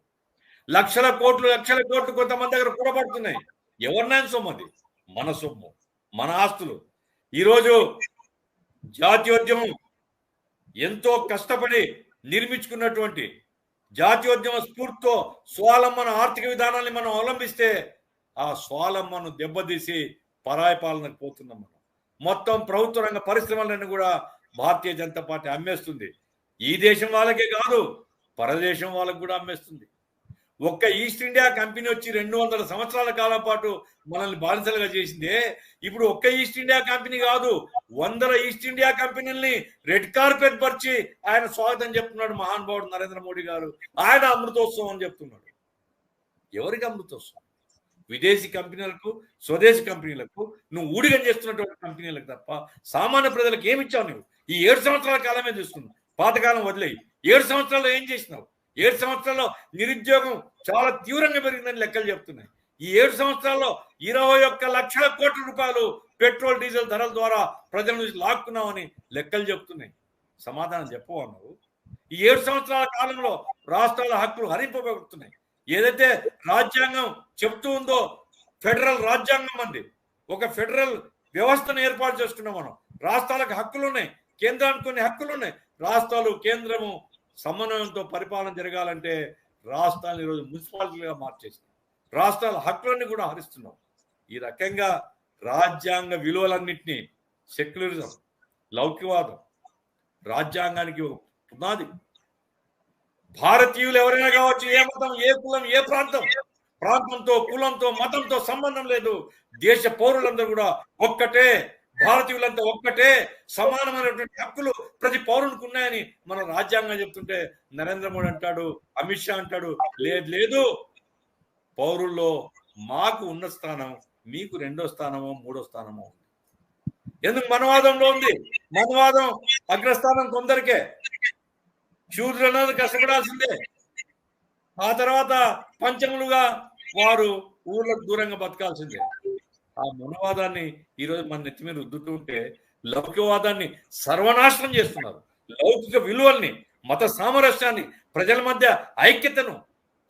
లక్షల కోట్లు కొంతమంది దగ్గర కూడబడుతున్నాయి. ఎవరినైనా సొమ్ము అది, మన సొమ్ము, మన ఆస్తులు. ఈరోజు జాతీయోద్యమం ఎంతో కష్టపడి నిర్మించుకున్నటువంటి జాతీయోద్యమ స్ఫూర్తితో స్వావలంబన ఆర్థిక విధానాన్ని మనం అవలంబిస్తే ఆ స్వావలంబనను దెబ్బతీసి పరాయి పాలనకు పోతున్నాం. మనం మొత్తం ప్రభుత్వ రంగ పరిశ్రమలను కూడా భారతీయ జనతా పార్టీ అమ్మేస్తుంది. ఈ దేశం వాళ్ళకే కాదు, పరదేశం వాళ్ళకు కూడా అమ్మేస్తుంది. ఒక్క ఈస్ట్ ఇండియా కంపెనీ వచ్చి 200 సంవత్సరాల కాలం పాటు మనల్ని బానిసలుగా చేసిందే. ఇప్పుడు ఒక్క ఈస్ట్ ఇండియా కంపెనీ కాదు, 100 ఈస్ట్ ఇండియా కంపెనీల్ని రెడ్ కార్పెట్ పరిచి ఆయన స్వాగతం చెప్తున్నాడు మహానుభావుడు నరేంద్ర మోడీ గారు. ఆయన అమృతోత్సవం అని చెప్తున్నాడు. ఎవరికి అమృతోత్సవం? విదేశీ కంపెనీలకు, స్వదేశీ కంపెనీలకు, నువ్వు ఊడిగం చేస్తున్నటువంటి కంపెనీలకు తప్ప సామాన్య ప్రజలకు ఏమి ఇచ్చావు? నువ్వు ఈ 7 సంవత్సరాల కాలమే చూస్తున్నావు. పాతకాలం వదిలేయి. 7 సంవత్సరాల్లో ఏం చేసినావు? 7 సంవత్సరాల్లో నిరుద్యోగం చాలా తీవ్రంగా పెరిగిందని లెక్కలు చెప్తున్నాయి. ఈ 7 సంవత్సరాల్లో 21 లక్షల కోట్ల రూపాయలు పెట్రోల్, డీజిల్ ధరల ద్వారా ప్రజల నుంచి లాక్కున్నామని లెక్కలు చెప్తున్నాయి. సమాధానం చెప్పవా నువ్వు? ఈ 7 సంవత్సరాల కాలంలో రాష్ట్రాల హక్కులు హరింపబడుతున్నాయి. ఏదైతే రాజ్యాంగం చెప్తూ ఉందో ఫెడరల్ రాజ్యాంగం అండి, ఒక ఫెడరల్ వ్యవస్థను ఏర్పాటు చేసుకున్నాం మనం. రాష్ట్రాలకు హక్కులు ఉన్నాయి, కేంద్రానికి కొన్ని హక్కులు ఉన్నాయి. రాష్ట్రాలు, కేంద్రము సమన్వయంతో పరిపాలన జరగాలంటే రాష్ట్రాలను ఈరోజు మున్సిపాలిటీలుగా మార్చేసి రాష్ట్రాల హక్కులన్నీ కూడా హరిస్తున్నాం. ఈ రకంగా రాజ్యాంగ విలువలన్నింటినీ, సెక్యులరిజం, లౌకికవాదం, రాజ్యాంగానికి ఒక పునాది. భారతీయులు ఎవరైనా కావచ్చు, ఏ మతం, ఏ కులం, ఏ ప్రాంతంతో, కులంతో, మతంతో సంబంధం లేదు. దేశ పౌరులందరూ కూడా ఒక్కటే, భారతీయులంతా ఒక్కటే, సమానమైనటువంటి హక్కులు ప్రతి పౌరునికి ఉన్నాయని మన రాజ్యాంగం చెప్తుంటే నరేంద్ర మోడీ అంటాడు, అమిత్ షా అంటాడు, లేదు పౌరుల్లో మాకు ఉన్న స్థానం మీకు 2వ స్థానమో 3వ స్థానమో ఉంది. ఎందుకు మనవాదంలో ఉంది? మనవాదం అగ్రస్థానం కొందరికే, శూద్రులన్నది కష్టపడాల్సిందే. ఆ తర్వాత పంచములుగా వారు ఊర్లకు దూరంగా బతకాల్సిందే. ఆ మనవాదాన్ని ఈరోజు మన నెత్తి మీద రుద్దుతూ ఉంటే లౌకికవాదాన్ని సర్వనాశనం చేస్తున్నారు. లౌకిక విలువల్ని, మత సామరస్యాన్ని, ప్రజల మధ్య ఐక్యతను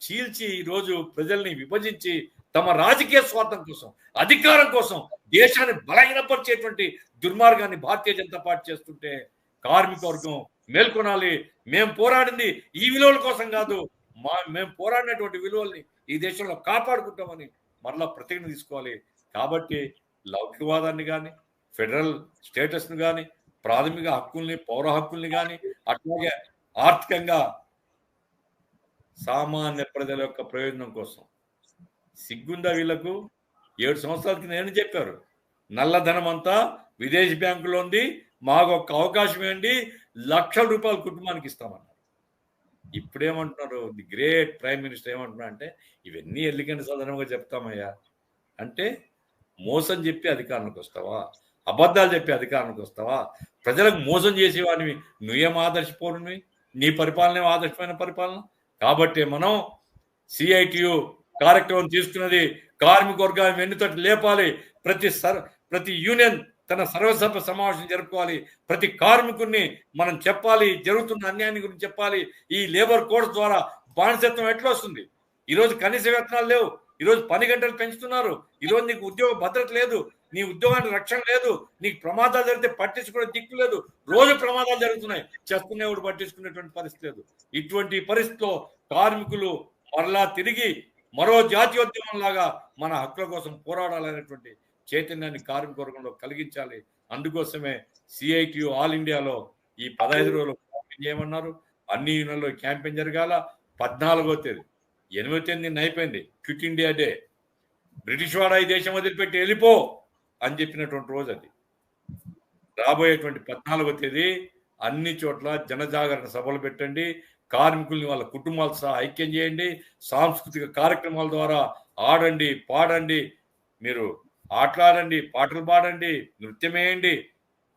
చీల్చి ఈరోజు ప్రజల్ని విభజించి తమ రాజకీయ స్వార్థం కోసం, అధికారం కోసం దేశాన్ని బలహీనపరిచేటువంటి దుర్మార్గాన్ని భారతీయ జనతా పార్టీ చేస్తుంటే కార్మిక వర్గం మేల్కొనాలి. మేము పోరాడింది ఈ విలువల కోసం కాదు, మేము పోరాడినటువంటి విలువల్ని ఈ దేశంలో కాపాడుకుంటామని మరలా ప్రతిజ్ఞ తీసుకోవాలి. కాబట్టి లౌకికవాదాన్ని కానీ, ఫెడరల్ స్టేటస్ను కానీ, ప్రాథమిక హక్కుల్ని, పౌర హక్కుల్ని కానీ, అట్లాగే ఆర్థికంగా సామాన్య ప్రజల యొక్క ప్రయోజనం కోసం సిగ్గుందా వీళ్లకు? 7 సంవత్సరాల కింద ఏమని చెప్పారు? నల్లధనం అంతా విదేశీ బ్యాంకులో ఉంది, మాకు ఒక అవకాశం ఏంటి, లక్షల రూపాయలు కుటుంబానికి ఇస్తామన్నారు. ఇప్పుడేమంటున్నారు? ది గ్రేట్ ప్రైమ్ మినిస్టర్ ఏమంటున్నా అంటే ఇవన్నీ ఎల్లికండి సాధారణంగా చెప్తామయ్యా అంటే, మోసం చెప్పి అధికారానికి వస్తావా? అబద్ధాలు చెప్పి అధికారానికి వస్తావా? ప్రజలకు మోసం చేసేవాడివి నువ్వేం ఆదర్శపౌరునివి? నీ పరిపాలన ఆదర్శమైన పరిపాలన. కాబట్టి మనం సిఐటియు కార్యక్రమం తీసుకున్నది కార్మిక వర్గాన్ని వెన్నుతట్టు లేపాలి. ప్రతి యూనియన్ తన సర్వసభ్య సమావేశం జరుపుకోవాలి. ప్రతి కార్మికుడిని మనం చెప్పాలి, జరుగుతున్న అన్యాయాన్ని గురించి చెప్పాలి. ఈ లేబర్ కోడ్స్ ద్వారా బానిసత్వం ఎట్లా వస్తుంది? ఈరోజు కనీస వేతనాలు లేవు, ఈరోజు పని గంటలు పెంచుతున్నారు, ఈరోజు నీకు ఉద్యోగ భద్రత లేదు, నీ ఉద్యోగానికి రక్షణ లేదు, నీకు ప్రమాదాలు జరిగితే పట్టించుకునే దిక్కు లేదు. రోజు ప్రమాదాలు జరుగుతున్నాయి, చేస్తున్నవాడు పట్టించుకునేటువంటి పరిస్థితి లేదు. ఇటువంటి పరిస్థితిలో కార్మికులు మరలా తిరిగి మరో జాతీయోద్యమం లాగా మన హక్కుల కోసం పోరాడాలనేటువంటి చైతన్యాన్ని కార్మిక వర్గంలో కలిగించాలి. అందుకోసమే సిఐటియు ఆల్ ఇండియాలో ఈ 15 రోజులు క్యాంపెయిన్ చేయమన్నారు. అన్ని యూనియన్లో క్యాంపెయిన్ జరగాల. 14వ తేదీ, 8వ తేదీ నిన్న అయిపోయింది క్విట్ ఇండియా డే. బ్రిటిష్ వాడు ఈ దేశం వదిలిపెట్టి వెళ్ళిపో అని చెప్పినటువంటి రోజు అది. రాబోయేటువంటి 14వ తేదీ అన్ని చోట్ల జనజాగరణ సభలు పెట్టండి. కార్మికుల్ని వాళ్ళ కుటుంబాలతో సహా ఐక్యం చేయండి. సాంస్కృతిక కార్యక్రమాల ద్వారా ఆడండి, పాడండి, మీరు ఆటలాడండి, పాటలు పాడండి, నృత్యం వేయండి,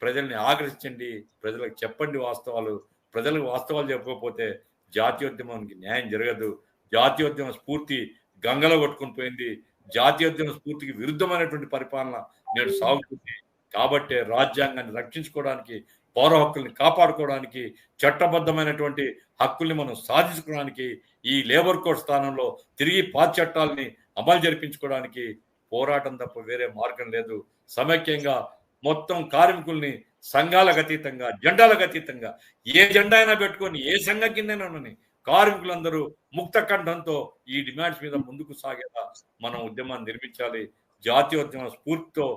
ప్రజల్ని ఆకర్షించండి, ప్రజలకు చెప్పండి వాస్తవాలు. ప్రజలకు వాస్తవాలు చెప్పకపోతే జాతీయోద్యమానికి న్యాయం జరగదు. జాతీయోద్యమ స్ఫూర్తి గంగలో కొట్టుకొని పోయింది. జాతీయోద్యమ స్ఫూర్తికి విరుద్ధమైనటువంటి పరిపాలన నేడు సాగుతుంది. కాబట్టే రాజ్యాంగాన్ని రక్షించుకోవడానికి, పౌర హక్కుల్ని కాపాడుకోవడానికి, చట్టబద్ధమైనటువంటి హక్కుల్ని మనం సాధించుకోవడానికి, ఈ లేబర్ కోడ్ స్థానంలో తిరిగి పాత చట్టాలని అమలు జరిపించుకోవడానికి పోరాటం తప్ప వేరే మార్గం లేదు. సమైక్యంగా మొత్తం కార్మికుల్ని సంఘాలకు అతీతంగా, జెండాలకు అతీతంగా, ఏ జెండా అయినా పెట్టుకొని, ఏ సంఘం కిందైనా ఉన్నని కార్మికులందరూ ముక్త కంఠంతో ఈ డిమాండ్స్ మీద ముందుకు సాగేలా మనం ఉద్యమాన్ని నిర్మించాలి. జాతీయోద్యమ స్ఫూర్తితో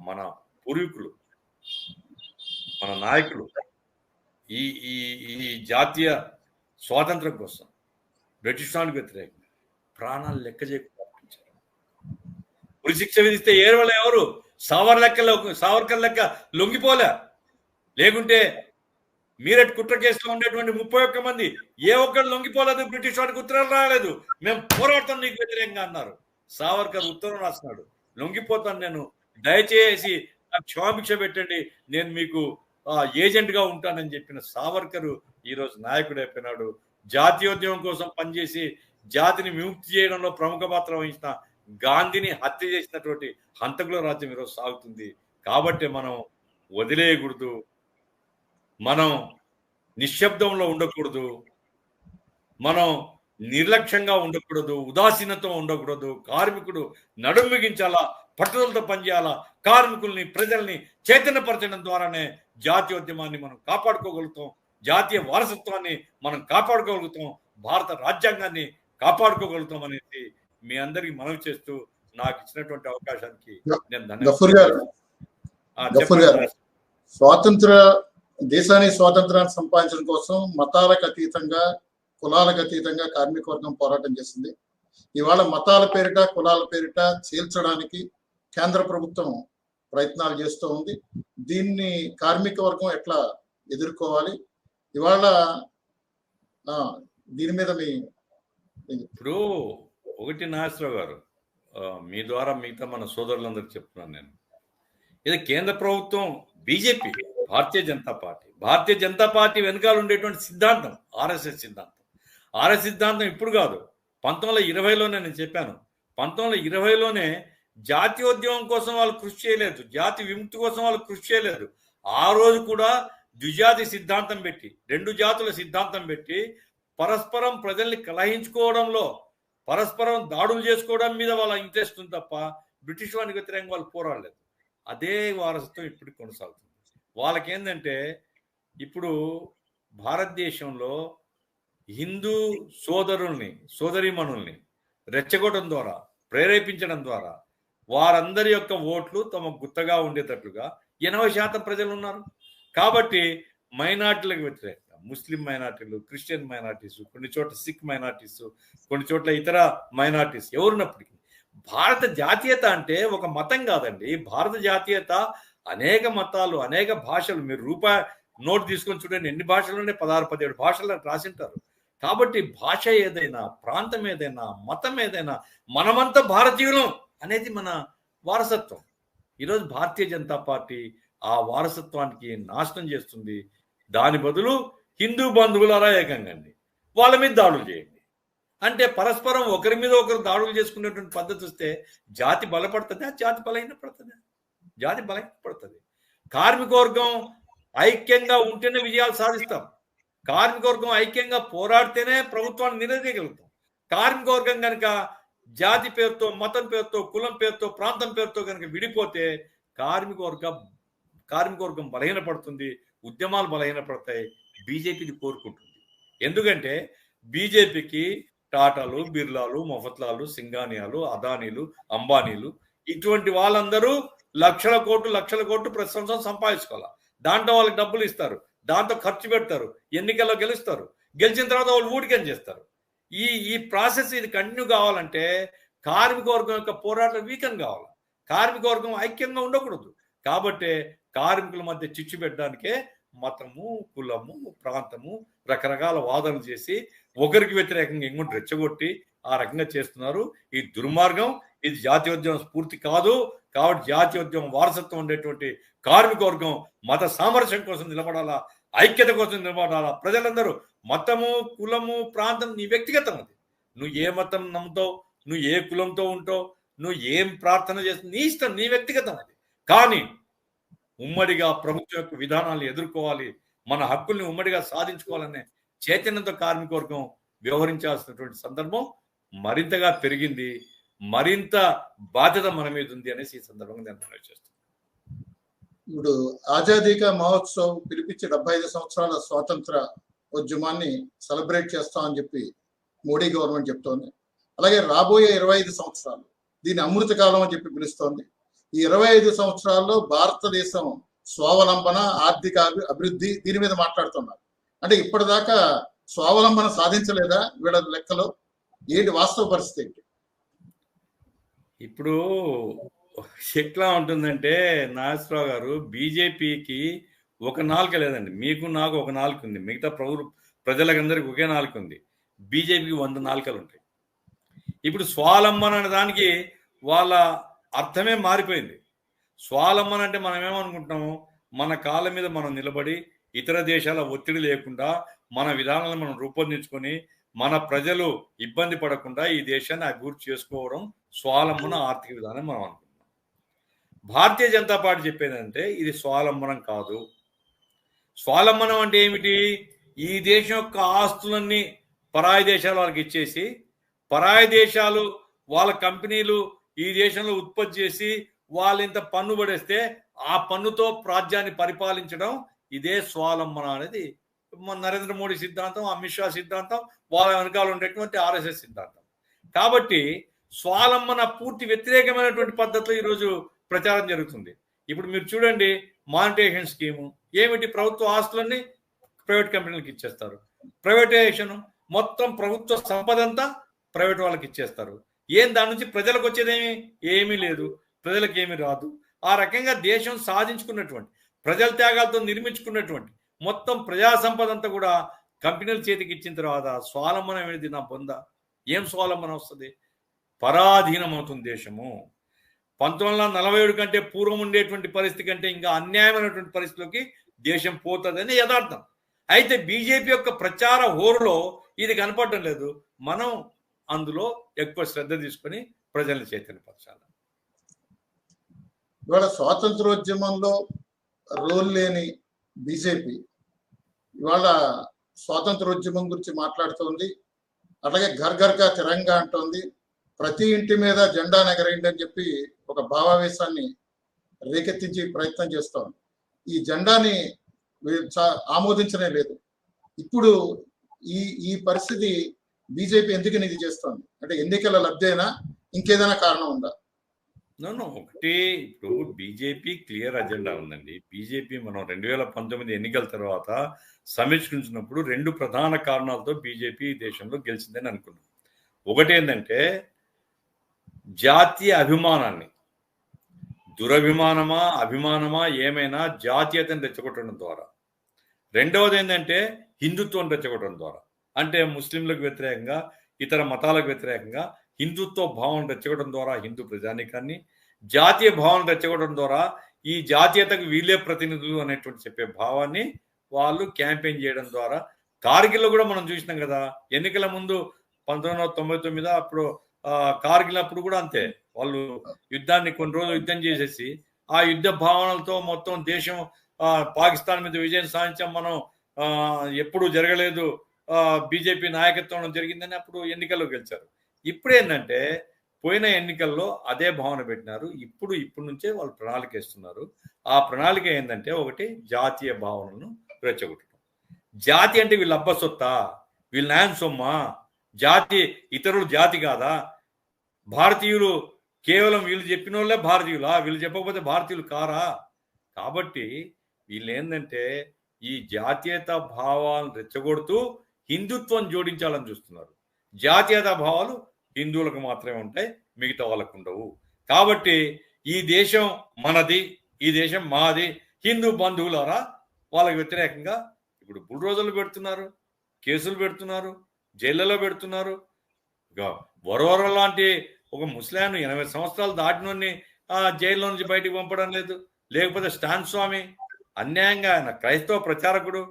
మన పూర్వీకులు, మన నాయకులు ఈ ఈ ఈ జాతీయ స్వాతంత్రం కోసం బ్రిటిష్ వారికి వ్యతిరేకంగా ప్రాణాలు లెక్క చేయకుండా ఉరి శిక్ష విధిస్తే ఏరవల ఎవరు? సావర్కర్ లెక్క లొంగిపోలే. లేకుంటే మీరట్ కుట్ర కేసులో ఉండేటువంటి 31 మంది ఏ ఒక్కరు లొంగిపోలేదు, బ్రిటిష్ వాడికి ఉత్తరాలు రాలేదు, మేము పోరాటం నీకు వ్యతిరేకంగా అన్నారు. సావర్కర్ ఉత్తరం రాసినాడు, లొంగిపోతాను నేను, దయచేసి నాకు క్షమాభిక్ష పెట్టండి, నేను మీకు ఏజెంట్గా ఉంటానని చెప్పిన సావర్కర్ ఈరోజు నాయకుడు అయిపోయినాడు. జాతీయోద్యమం కోసం పనిచేసి జాతిని విముక్తి చేయడంలో ప్రముఖ పాత్ర వహించిన గాంధీని హత్య చేసినటువంటి హంతకుల రాజ్యం ఈరోజు సాగుతుంది. కాబట్టి మనం వదిలేయకూడదు, మనం నిశ్శబ్దంలో ఉండకూడదు, మనం నిర్లక్ష్యంగా ఉండకూడదు, ఉదాసీనతో ఉండకూడదు. కార్మికుడు నడుం బిగించాలా, పట్టుదలతో పనిచేయాలా. కార్మికుల్ని, ప్రజల్ని చైతన్యపరచడం ద్వారానే జాతీయోద్యమాన్ని మనం కాపాడుకోగలుగుతాం, జాతీయ వారసత్వాన్ని మనం కాపాడుకోగలుగుతాం, భారత రాజ్యాంగాన్ని కాపాడుకోగలుగుతాం అనేది మీ అందరికీ మనవి చేస్తూ నాకు ఇచ్చినటువంటి అవకాశానికి నేను గఫూర్ గారు చెప్పండి. స్వాతంత్ర దేశాన్ని స్వాతంత్రాన్ని సంపాదించడం కోసం మతాలకు అతీతంగా కులాలకు అతీతంగా కార్మిక వర్గం పోరాటం చేసింది. ఇవాళ మతాల పేరిట కులాల పేరిట చీల్చడానికి కేంద్ర ప్రభుత్వం ప్రయత్నాలు చేస్తూ ఉంది. దీన్ని కార్మిక వర్గం ఎట్లా ఎదుర్కోవాలి? ఇవాళ దీని మీద ఇప్పుడు ఒకటి నాగేశ్వరరావు గారు, మీ ద్వారా మిగతా మన సోదరులందరికీ చెప్తున్నాను నేను, ఇది కేంద్ర ప్రభుత్వం బీజేపీ భారతీయ జనతా పార్టీ వెనకాల ఉండేటువంటి సిద్ధాంతం ఆర్ఎస్ఎస్ సిద్ధాంతం ఇప్పుడు కాదు, 1920లోనే నేను చెప్పాను. 1920లోనే జాతీయోద్యమం కోసం వాళ్ళు కృషి చేయలేదు, జాతి విముక్తి కోసం వాళ్ళు కృషి చేయలేదు. ఆ రోజు కూడా ద్విజాతి సిద్ధాంతం పెట్టి, 2 జాతుల సిద్ధాంతం పెట్టి పరస్పరం ప్రజల్ని కలహించుకోవడంలో, పరస్పరం దాడులు చేసుకోవడం మీద వాళ్ళ ఇంట్రెస్ట్ ఉంది తప్ప బ్రిటిష్ వారికి వ్యతిరేకంగా వాళ్ళు పోరాడలేదు. అదే వారసత్వం ఇప్పుడు కొనసాగుతుంది. వాళ్ళకేందంటే ఇప్పుడు భారతదేశంలో హిందూ సోదరీమణుల్ని రెచ్చగొట్టడం ద్వారా, ప్రేరేపించడం ద్వారా వారందరి యొక్క ఓట్లు తమ గుత్తగా ఉండేటట్లుగా 80% ప్రజలు ఉన్నారు. కాబట్టి మైనార్టీలకు వ్యతిరేకంగా ముస్లిం మైనార్టీలు, క్రిస్టియన్ మైనార్టీస్, కొన్ని చోట్ల సిక్ మైనార్టీస్, కొన్ని చోట్ల ఇతర మైనార్టీస్ ఎవరున్నప్పటికీ భారత జాతీయత అంటే ఒక మతం కాదండి. భారత జాతీయత అనేక మతాలు, అనేక భాషలు. మీరు రూపాయి నోట్ తీసుకొని చూడండి, ఎన్ని భాషలునే 16-17 భాషలు రాసింటారు. కాబట్టి భాష ఏదైనా, ప్రాంతం ఏదైనా, మతం ఏదైనా, మనమంతా భారతీయులం అనేది మన వారసత్వం. ఈరోజు భారతీయ జనతా పార్టీ ఆ వారసత్వానికి నాశనం చేస్తుంది. దాని బదులు హిందూ బంధువులారా ఏకంగండి, వాళ్ళ మీద దాడులు చేయండి అంటే పరస్పరం ఒకరి మీద ఒకరు దాడులు చేసుకునేటువంటి పద్ధతి వస్తే జాతి బలపడుతుందా? జాతి బలహీనపడుతుందా? జాతి బలహీనపడుతుంది. కార్మిక వర్గం ఐక్యంగా ఉంటేనే విజయాలు సాధిస్తాం. కార్మిక వర్గం ఐక్యంగా పోరాడితేనే ప్రభుత్వాన్ని నిలదీయగలుగుతాం. కార్మిక వర్గం కనుక జాతి పేరుతో, మతం పేరుతో, కులం పేరుతో, ప్రాంతం పేరుతో కనుక విడిపోతే కార్మిక వర్గం బలహీనపడుతుంది, ఉద్యమాలు బలహీనపడతాయి. బీజేపీని కోరుకుంటుంది. ఎందుకంటే బీజేపీకి టాటాలు, బిర్లాలు, మొఫత్లాలు, సింఘానియాలు, అదానీలు, అంబానీలు ఇటువంటి వాళ్ళందరూ లక్షల కోట్లు ప్రతి సంవత్సరం సంపాదించుకోవాలి. దాంట్లో వాళ్ళకి డబ్బులు ఇస్తారు, దాంతో ఖర్చు పెడతారు, ఎన్నికల్లో గెలుస్తారు, గెలిచిన తర్వాత వాళ్ళు ఊడికం చేస్తారు. ఈ ప్రాసెస్ ఇది కంటిన్యూ కావాలంటే కార్మిక వర్గం యొక్క పోరాటం వీకన్ కావాలి. కార్మిక వర్గం ఐక్యంగా ఉండకూడదు. కాబట్టి కార్మికుల మధ్య చిచ్చు పెట్టడానికే మతము, కులము, ప్రాంతము రకరకాల వాదనలు చేసి ఒకరికి వ్యతిరేకంగా ఇంకొంటి రెచ్చగొట్టి ఆ రకంగా చేస్తున్నారు. ఈ దుర్మార్గం. ఇది జాతీయోద్యమం స్ఫూర్తి కాదు. కాబట్టి జాతీయోద్యమం వారసత్వం ఉండేటువంటి కార్మిక వర్గం మత సామరస్యం కోసం నిలబడాలా, ఐక్యత కోసం నిలబడాలా. ప్రజలందరూ మతము, కులము, ప్రాంతం నీ వ్యక్తిగతం. అది నువ్వు ఏ మతం నమ్ముతావు, నువ్వు ఏ కులంతో ఉంటావు, నువ్వు ఏం ప్రార్థన చేస్తావు, నీ ఇష్టం, నీ వ్యక్తిగతం అది. కానీ ఉమ్మడిగా ప్రభుత్వం యొక్క విధానాలు ఎదుర్కోవాలి, మన హక్కుల్ని ఉమ్మడిగా సాధించుకోవాలనే చైతన్యంతో కార్మిక వర్గం వ్యవహరించాల్సినటువంటి సందర్భం మరింతగా పెరిగింది. మరింత బాధ్యత మన మీద ఉంది అనేసి ఈ సందర్భంగా నేను మనవి చేస్తాను. ఇప్పుడు ఆజాదీ కా మహోత్సవ్ పిలిపించి 75 సంవత్సరాల స్వాతంత్ర ఉద్యమాన్ని సెలబ్రేట్ చేస్తామని చెప్పి మోడీ గవర్నమెంట్ చెప్తోంది. అలాగే రాబోయే 25 సంవత్సరాలు దీన్ని అమృత కాలం అని చెప్పి పిలుస్తోంది. ఈ 25 సంవత్సరాల్లో భారతదేశం స్వావలంబన, ఆర్థిక అభివృద్ధి దీని మీద మాట్లాడుతున్నారు. అంటే ఇప్పటిదాకా స్వావలంబన సాధించలేదా వీళ్ళ లెక్కలో? ఏంటి వాస్తవ పరిస్థితి ఏంటి? ఇప్పుడు ఎట్లా ఉంటుందంటే నాగేశ్వరరావు గారు, బీజేపీకి ఒక నాలుక లేదండి. మీకు నాకు ఒక నాలుక ఉంది, మిగతా ప్రజలకందరికి ఒకే నాలుక ఉంది. బీజేపీకి 100 నాలుకలు ఉంటాయి. ఇప్పుడు స్వావలంబన అనే దానికి వాళ్ళ అర్థమే మారిపోయింది. స్వావలంబన అంటే మనం ఏమనుకుంటున్నాము, మన కాళ్ళ మీద మనం నిలబడి ఇతర దేశాల ఒత్తిడి లేకుండా మన విధానాలను మనం రూపొందించుకొని మన ప్రజలు ఇబ్బంది పడకుండా ఈ దేశాన్ని అభివృద్ధి చేసుకోవడం స్వావలంబన ఆర్థిక విధానం మనం అనుకుంటున్నాం. భారతీయ జనతా పార్టీ చెప్పేదంటే ఇది స్వావలంబనం కాదు. స్వావలంబనం అంటే ఏమిటి? ఈ దేశం యొక్క ఆస్తులన్నీ పరాయి దేశాలు వాళ్ళకి ఇచ్చేసి, పరాయి దేశాలు వాళ్ళ కంపెనీలు ఈ దేశంలో ఉత్పత్తి చేసి వాళ్ళు ఇంత పన్ను పడేస్తే ఆ పన్నుతో రాజ్యాన్ని పరిపాలించడం, ఇదే స్వావలంబన అనేది నరేంద్ర మోడీ సిద్ధాంతం, అమిత్ షా సిద్ధాంతం, వాళ్ళ వెనకాల ఉండేటువంటి ఆర్ఎస్ఎస్ సిద్ధాంతం. కాబట్టి స్వాలంబన పూర్తి వ్యతిరేకమైనటువంటి పద్ధతిలో ఈరోజు ప్రచారం జరుగుతుంది. ఇప్పుడు మీరు చూడండి, మానిటైజేషన్ స్కీము ఏమిటి? ప్రభుత్వ ఆస్తులన్నీ ప్రైవేట్ కంపెనీలకు ఇచ్చేస్తారు. ప్రైవేటైజేషన్ మొత్తం ప్రభుత్వ సంపద అంతా ప్రైవేట్ వాళ్ళకి ఇచ్చేస్తారు. దాని నుంచి ప్రజలకు వచ్చేదేమి? ఏమీ లేదు, ప్రజలకు ఏమీ రాదు. ఆ రకంగా దేశం సాధించుకున్నటువంటి, ప్రజల త్యాగాలతో నిర్మించుకున్నటువంటి మొత్తం ప్రజా సంపద అంతా కూడా కంపెనీల చేతికి ఇచ్చిన తర్వాత స్వాలంబనం అనేది నా పొంద ఏం స్వాలంబనం వస్తుంది? పరాధీనం అవుతుంది దేశము. 1947 కంటే పూర్వం ఉండేటువంటి పరిస్థితి కంటే ఇంకా అన్యాయమైనటువంటి పరిస్థితిలోకి దేశం పోతుందని యథార్థం. అయితే బీజేపీ యొక్క ప్రచార హోరులో ఇది కనపడటం లేదు. మనం అందులో ఎక్కువ శ్రద్ధ తీసుకొని ప్రజల్ని చైతన్యపరచాలి. ఇవాళ స్వాతంత్రోద్యమంలో రోల్ లేని బీజేపీ ఇవాళ స్వాతంత్రోద్యమం గురించి మాట్లాడుతోంది. అలాగే ఘర్ ఘర్ కా తిరంగా అంటోంది. ప్రతి ఇంటి మీద జెండా ఎగరేయండి అని చెప్పి ఒక భావావేశాన్ని రేకెత్తించి ప్రయత్నం చేస్తోంది. ఈ జెండాని ఆమోదించనే లేదు. ఇప్పుడు ఈ పరిస్థితి బీజేపీ ఎందుకు ఇది చేస్తోంది? అంటే ఎన్నికల లబ్ధేనా, ఇంకేదైనా కారణం ఉందా? ఒకటి, ఇప్పుడు బీజేపీ క్లియర్ అజెండా ఉందండి. బీజేపీ మనం 2019 ఎన్నికల తర్వాత సమీక్షించినప్పుడు 2 ప్రధాన కారణాలతో బీజేపీ దేశంలో గెలిచిందని అనుకున్నాం. ఒకటి ఏంటంటే జాతీయ అభిమానాన్ని, దురభిమానమా అభిమానమా ఏమైనా జాతీయతను రెచ్చగొట్టడం ద్వారా. రెండవది ఏంటంటే హిందుత్వం రెచ్చగొట్టడం ద్వారా. అంటే ముస్లింలకు వ్యతిరేకంగా, ఇతర మతాలకు వ్యతిరేకంగా హిందుత్వ భావన రెచ్చగొట్టడం ద్వారా హిందూ ప్రజానీకాన్ని, జాతీయ భావన రెచ్చగొట్టడం ద్వారా ఈ జాతీయతకు వీళ్ళే ప్రతినిధులు అనేటువంటి చెప్పే భావాన్ని వాళ్ళు క్యాంపెయిన్ చేయడం ద్వారా. కార్గిల్లో కూడా మనం చూసినాం కదా, ఎన్నికల ముందు 1999 అప్పుడు కార్గిల్ అప్పుడు కూడా అంతే. వాళ్ళు యుద్ధాన్ని కొన్ని రోజులు యుద్ధం చేసేసి ఆ యుద్ధ భావనలతో మొత్తం దేశం పాకిస్తాన్ మీద విజయం సాధించాం మనం, ఎప్పుడు జరగలేదు, బీజేపీ నాయకత్వం జరిగిందని అప్పుడు ఎన్నికల్లో గెలిచారు. ఇప్పుడు ఏంటంటే పోయిన ఎన్నికల్లో అదే భావన పెట్టినారు. ఇప్పుడు నుంచే వాళ్ళు ప్రణాళిక ఇస్తున్నారు. ఆ ప్రణాళిక ఏంటంటే ఒకటి జాతీయ భావనను రెచ్చగొట్టడం. జాతి అంటే వీళ్ళ అబ్బ సొత్తా, వీళ్ళ నాయన సొమ్మా, జాతి ఇతరులు జాతి కాదా, భారతీయులు కేవలం వీళ్ళు చెప్పిన వాళ్ళే భారతీయులా, వీళ్ళు చెప్పకపోతే భారతీయులు కారా? కాబట్టి వీళ్ళు ఏంటంటే ఈ జాతీయత భావాలను రెచ్చగొడుతూ హిందుత్వం జోడించాలని చూస్తున్నారు. జాతీయత భావాలు హిందువులకు మాత్రమే ఉంటాయి, మిగతా వాళ్ళకు ఉండవు. కాబట్టి ఈ దేశం మనది, ఈ దేశం మాది, హిందూ బంధువులారా వాళ్ళకి వ్యతిరేకంగా ఇప్పుడు బుల్డోజర్లు పెడుతున్నారు, కేసులు పెడుతున్నారు, జైళ్ళలో పెడుతున్నారు. వరవర లాంటి ఒక ముస్లాం 80 సంవత్సరాలు దాటినోని జైల్లో నుంచి బయటికి పంపడం లేదు. లేకపోతే స్టాన్ స్వామి అన్యాయంగా, ఆయన క్రైస్తవ ప్రచారకుడు,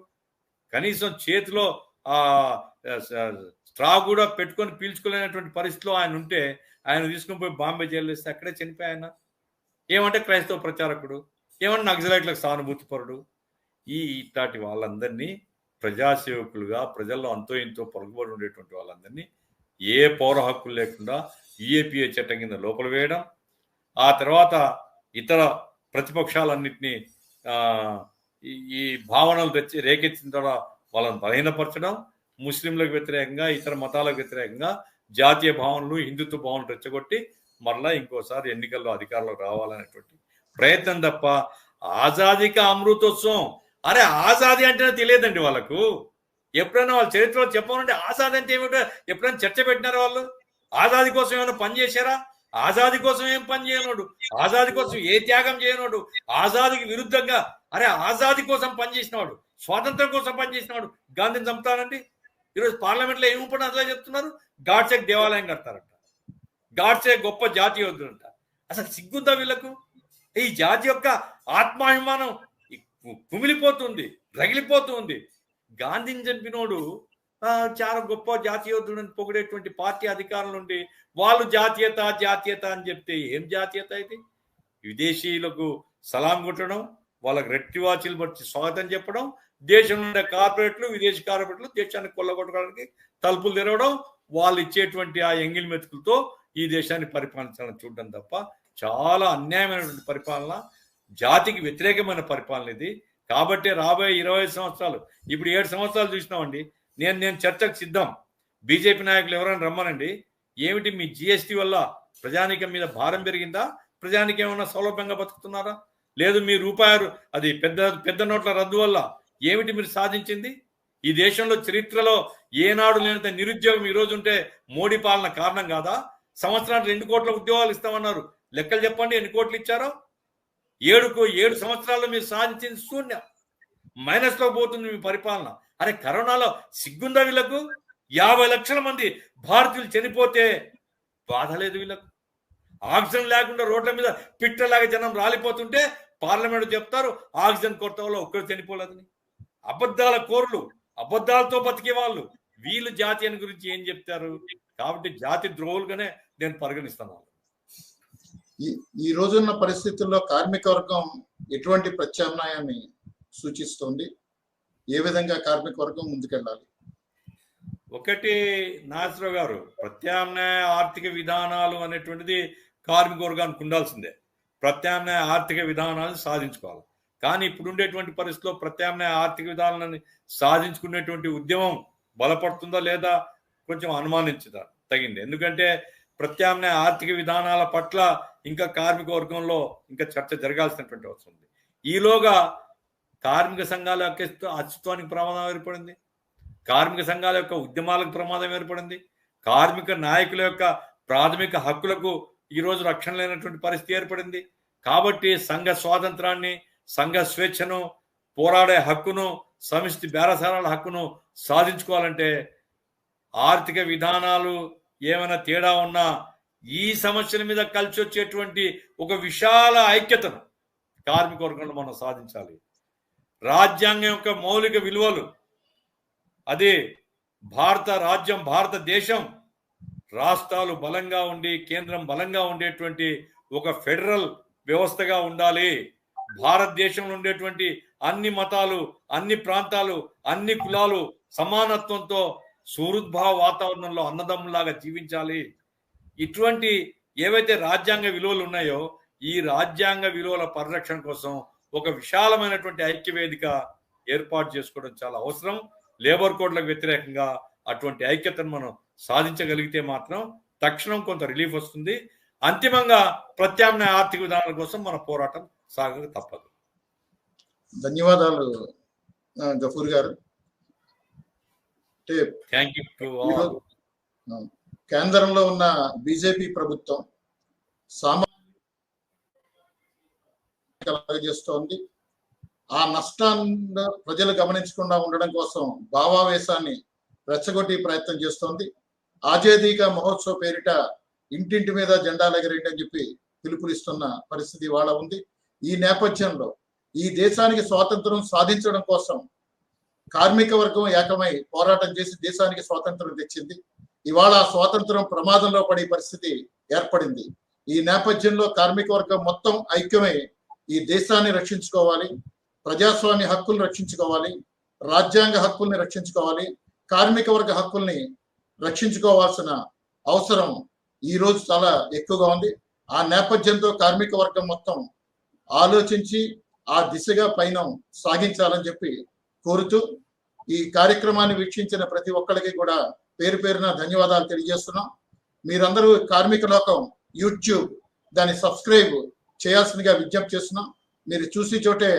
కనీసం చేతిలో స్ట్రా కూడా పెట్టుకొని పీల్చుకోలేనటువంటి పరిస్థితిలో ఆయన ఉంటే ఆయన తీసుకుని పోయి బాంబే జైలు వేస్తే అక్కడే చనిపోయి ఆయన. ఏమంటే క్రైస్తవ ప్రచారకుడు, ఏమంటే నక్సలైట్లకు సానుభూతిపరుడు. ఇట్లాంటి వాళ్ళందరినీ ప్రజాసేవకులుగా, ప్రజల్లో అంతో ఇంతో పలుకుబడి ఉండేటువంటి వాళ్ళందరినీ ఏ పౌర హక్కులు లేకుండా యూఏపీఏ చట్టం కింద లోపల వేయడం, ఆ తర్వాత ఇతర ప్రతిపక్షాలన్నింటినీ ఈ భావనలు రేకెత్తిన తర్వాత వాళ్ళని బలహీనపరచడం, ముస్లింలకు వ్యతిరేకంగా, ఇతర మతాలకు వ్యతిరేకంగా జాతీయ భావనలు, హిందుత్వ భావనలు రెచ్చగొట్టి మరలా ఇంకోసారి ఎన్నికల్లో అధికారంలోకి రావాలనేటువంటి ప్రయత్నం తప్ప ఆజాదీకి అమృతోత్సవం. అరే ఆజాదీ అంటేనే తెలియదండి వాళ్ళకు. ఎప్పుడైనా వాళ్ళ చరిత్రలో చెప్పాలంటే ఆజాదీ అంటే ఏమిటో ఎప్పుడైనా చర్చ పెట్టినారా వాళ్ళు? ఆజాదీ కోసం ఏమైనా పని చేశారా? ఆజాదీ కోసం ఏం పని చేయనోడు, ఆజాదీ కోసం ఏ త్యాగం చేయనోడు, ఆజాదీకి విరుద్ధంగా అరే ఆజాదీ కోసం పనిచేసినవాడు, స్వాతంత్రం కోసం పనిచేసినవాడు గాంధీని చంపుతానండి. ఈరోజు పార్లమెంట్లో ఏమి పని అట్లా చెప్తున్నారు? గాడ్సేకి దేవాలయం కడతారంట, గాడ్సే గొప్ప జాతి యోధులంట. అసలు సిగ్గుందా వీళ్ళకు? ఈ జాతి యొక్క ఆత్మాభిమానం కుమిలిపోతుంది, రగిలిపోతుంది. గాంధీని చంపినోడు చాలా గొప్ప జాతీయోధులను పొగిడేటువంటి పార్టీ అధికారుల నుండి వాళ్ళు జాతీయత జాతీయత అని చెప్తే ఏం జాతీయత ఇది? విదేశీయులకు సలాం కొట్టడం, వాళ్ళకి రెట్టివాచీలు పట్టి స్వాగతం చెప్పడం, దేశంలో ఉండే కార్పొరేట్లు, విదేశీ కార్పొరేట్లు దేశాన్ని కొల్లగొట్టడానికి తలుపులు తెరవడం, వాళ్ళు ఇచ్చేటువంటి ఆ ఎంగిల్ మెతుకులతో ఈ దేశాన్ని పరిపాలించాలని చూడడం తప్ప చాలా అన్యాయమైనటువంటి పరిపాలన, జాతికి వ్యతిరేకమైన పరిపాలన ఇది. కాబట్టి రాబోయే 25 సంవత్సరాలు, ఇప్పుడు 7 సంవత్సరాలు చూసినామండి. నేను చర్చకు సిద్ధం. బీజేపీ నాయకులు ఎవరైనా రమ్మనండి, ఏమిటి మీ జిఎస్టీ వల్ల ప్రజానికం మీద భారం పెరిగిందా? ప్రజానికి ఏమన్నా సౌలభ్యంగా బతుకుతున్నారా? లేదు మీ రూపాయలు అది పెద్ద నోట్ల రద్దు వల్ల ఏమిటి మీరు సాధించింది? ఈ దేశంలో చరిత్రలో ఏనాడు లేనంత నిరుద్యోగం ఈ రోజు ఉంటే మోడీ పాలన కారణం కాదా? సంవత్సరానికి 2 కోట్ల ఉద్యోగాలు ఇస్తామన్నారు. లెక్కలు చెప్పండి, ఎన్ని కోట్లు ఇచ్చారో? 7 సంవత్సరాల్లో మీరు సాధించింది శూన్యం. మైనస్ లో పోతుంది మీ పరిపాలన. అరే కరోనాలో సిగ్గుందా వీళ్ళకు? 50 లక్షల మంది భారతీయులు చనిపోతే బాధ లేదు వీళ్ళకు. ఆక్సిజన్ లేకుండా రోడ్ల మీద పిట్టలాగా జనం రాలిపోతుంటే పార్లమెంట్ చెప్తారు ఆక్సిజన్ కొరత వల్ల ఒక్కరు చనిపోలేదని. అబద్ధాల కోర్లు, అబద్ధాలతో బతికే వాళ్ళు వీళ్ళు జాతీయాన్ని గురించి ఏం చెప్తారు? కాబట్టి జాతి ద్రోహులుగానే నేను పరిగణిస్తున్నాను. ఈ రోజున్న పరిస్థితుల్లో కార్మిక వర్గం ఎటువంటి ప్రత్యామ్నాయాన్ని సూచిస్తోంది? ఏ విధంగా కార్మిక వర్గం ముందుకెళ్ళాలి? ఒకటి నాగేశ్వరరావు గారు, ప్రత్యామ్నాయ ఆర్థిక విధానాలు అనేటువంటిది కార్మిక వర్గానికి ఉండాల్సిందే. ప్రత్యామ్నాయ ఆర్థిక విధానాలను సాధించుకోవాలి. కానీ ఇప్పుడు ఉండేటువంటి పరిస్థితుల్లో ప్రత్యామ్నాయ ఆర్థిక విధానాలను సాధించుకునేటువంటి ఉద్యమం బలపడుతుందా లేదా కొంచెం అనుమానించదా తగింది. ఎందుకంటే ప్రత్యామ్నాయ ఆర్థిక విధానాల పట్ల ఇంకా కార్మిక వర్గంలో ఇంకా చర్చ జరగాల్సినటువంటి అవసరం ఉంది. ఈలోగా కార్మిక సంఘాల యొక్క అస్తిత్వానికి ప్రమాదం ఏర్పడింది, కార్మిక సంఘాల యొక్క ఉద్యమాలకు ప్రమాదం ఏర్పడింది, కార్మిక నాయకుల యొక్క ప్రాథమిక హక్కులకు ఈరోజు రక్షణ లేనటువంటి పరిస్థితి ఏర్పడింది. కాబట్టి సంఘ స్వాతంత్రాన్ని, సంఘ స్వేచ్ఛను, పోరాడే హక్కును, సమిష్టి బేరసారాల హక్కును సాధించుకోవాలంటే ఆర్థిక విధానాలు ఏమైనా తేడా ఉన్నా ఈ సమస్యల మీద కలిసి వచ్చేటువంటి ఒక విశాల ఐక్యతను కార్మిక వర్గంలో మనం సాధించాలి. రాజ్యాంగం యొక్క మౌలిక విలువలు, అదే భారత రాజ్యం, భారతదేశం రాష్ట్రాలు బలంగా ఉండి కేంద్రం బలంగా ఉండేటువంటి ఒక ఫెడరల్ వ్యవస్థగా ఉండాలి. భారతదేశంలో ఉండేటువంటి అన్ని మతాలు, అన్ని ప్రాంతాలు, అన్ని కులాలు సమానత్వంతో సుహృద్భావ వాతావరణంలో అన్నదమ్ములాగా జీవించాలి. ఇటువంటి ఏవైతే రాజ్యాంగ విలువలు ఉన్నాయో ఈ రాజ్యాంగ విలువల పరిరక్షణ కోసం ఒక విశాలమైనటువంటి ఐక్యవేదిక ఏర్పాటు చేసుకోవడం చాలా అవసరం. లేబర్ కోడ్లకు వ్యతిరేకంగా అటువంటి ఐక్యతను మనం సాధించగలిగితే మాత్రం తక్షణం కొంత రిలీఫ్ వస్తుంది. అంతిమంగా ప్రత్యామ్నాయ ఆర్థిక విధానాల కోసం మన పోరాటం సాగక తప్పదు. ధన్యవాదాలు గఫూర్ గారు. Thank you. కేంద్రంలో ఉన్న బీజేపీ ప్రభుత్వం సామాజిక చేస్తోంది. ఆ నష్టాన్ని ప్రజలు గమనించకుండా ఉండడం కోసం భావావేశాన్ని రెచ్చగొట్టి ప్రయత్నం చేస్తోంది. ఆజాదీ కా మహోత్సవ్ పేరిట ఇంటింటి మీద జెండాలు ఎగరేయండి అని చెప్పి పిలుపునిస్తున్న పరిస్థితి ఇవాళ ఉంది. ఈ నేపథ్యంలో ఈ దేశానికి స్వాతంత్రం సాధించడం కోసం కార్మిక వర్గం ఏకమై పోరాటం చేసి దేశానికి స్వాతంత్రం తెచ్చింది. ఇవాళ స్వాతంత్రం ప్రమాదంలో పడే పరిస్థితి ఏర్పడింది. ఈ నేపథ్యంలో కార్మిక వర్గం మొత్తం ఐక్యమై ఈ దేశాన్ని రక్షించుకోవాలి, ప్రజాస్వామ్య హక్కుల్ని రక్షించుకోవాలి, రాజ్యాంగ హక్కుల్ని రక్షించుకోవాలి, కార్మిక వర్గ హక్కుల్ని రక్షించుకోవాల్సిన అవసరం ఈ రోజు చాలా ఎక్కువగా ఉంది. ఆ నేపథ్యంతో కార్మిక వర్గం మొత్తం ఆలోచించి ఆ దిశగా పైన సాగించాలని చెప్పి కోరుతూ ఈ కార్యక్రమాన్ని వీక్షించిన ప్రతి ఒక్కరికి కూడా పేరు పేరున ధన్యవాదాలు తెలియజేస్తున్నాం. మీరందరూ కార్మిక లోకం యూట్యూబ్ దాన్ని సబ్స్క్రైబ్ చేయాల్సిందిగా విజ్ఞప్తి చేస్తున్నాం. మీరు చూసి చోటే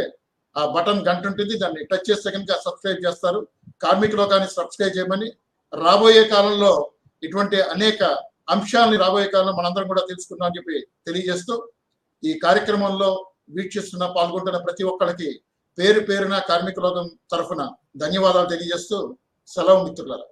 ఆ బటన్ గంట ఉంటుంది, దాన్ని టచ్ చేస్తే కనుక సబ్స్క్రైబ్ చేస్తారు. కార్మిక లోకాన్ని సబ్స్క్రైబ్ చేయమని, రాబోయే కాలంలో ఇటువంటి అనేక అంశాలని రాబోయే కాలంలో మనందరం కూడా తెలుసుకుందాం అని చెప్పి తెలియజేస్తూ ఈ కార్యక్రమంలో వీక్షిస్తున్న పాల్గొంటున్న ప్రతి ఒక్కరికి పేరు పేరున కార్మిక లోకం తరఫున ధన్యవాదాలు తెలియజేస్తూ సెలవు మిత్రులారా.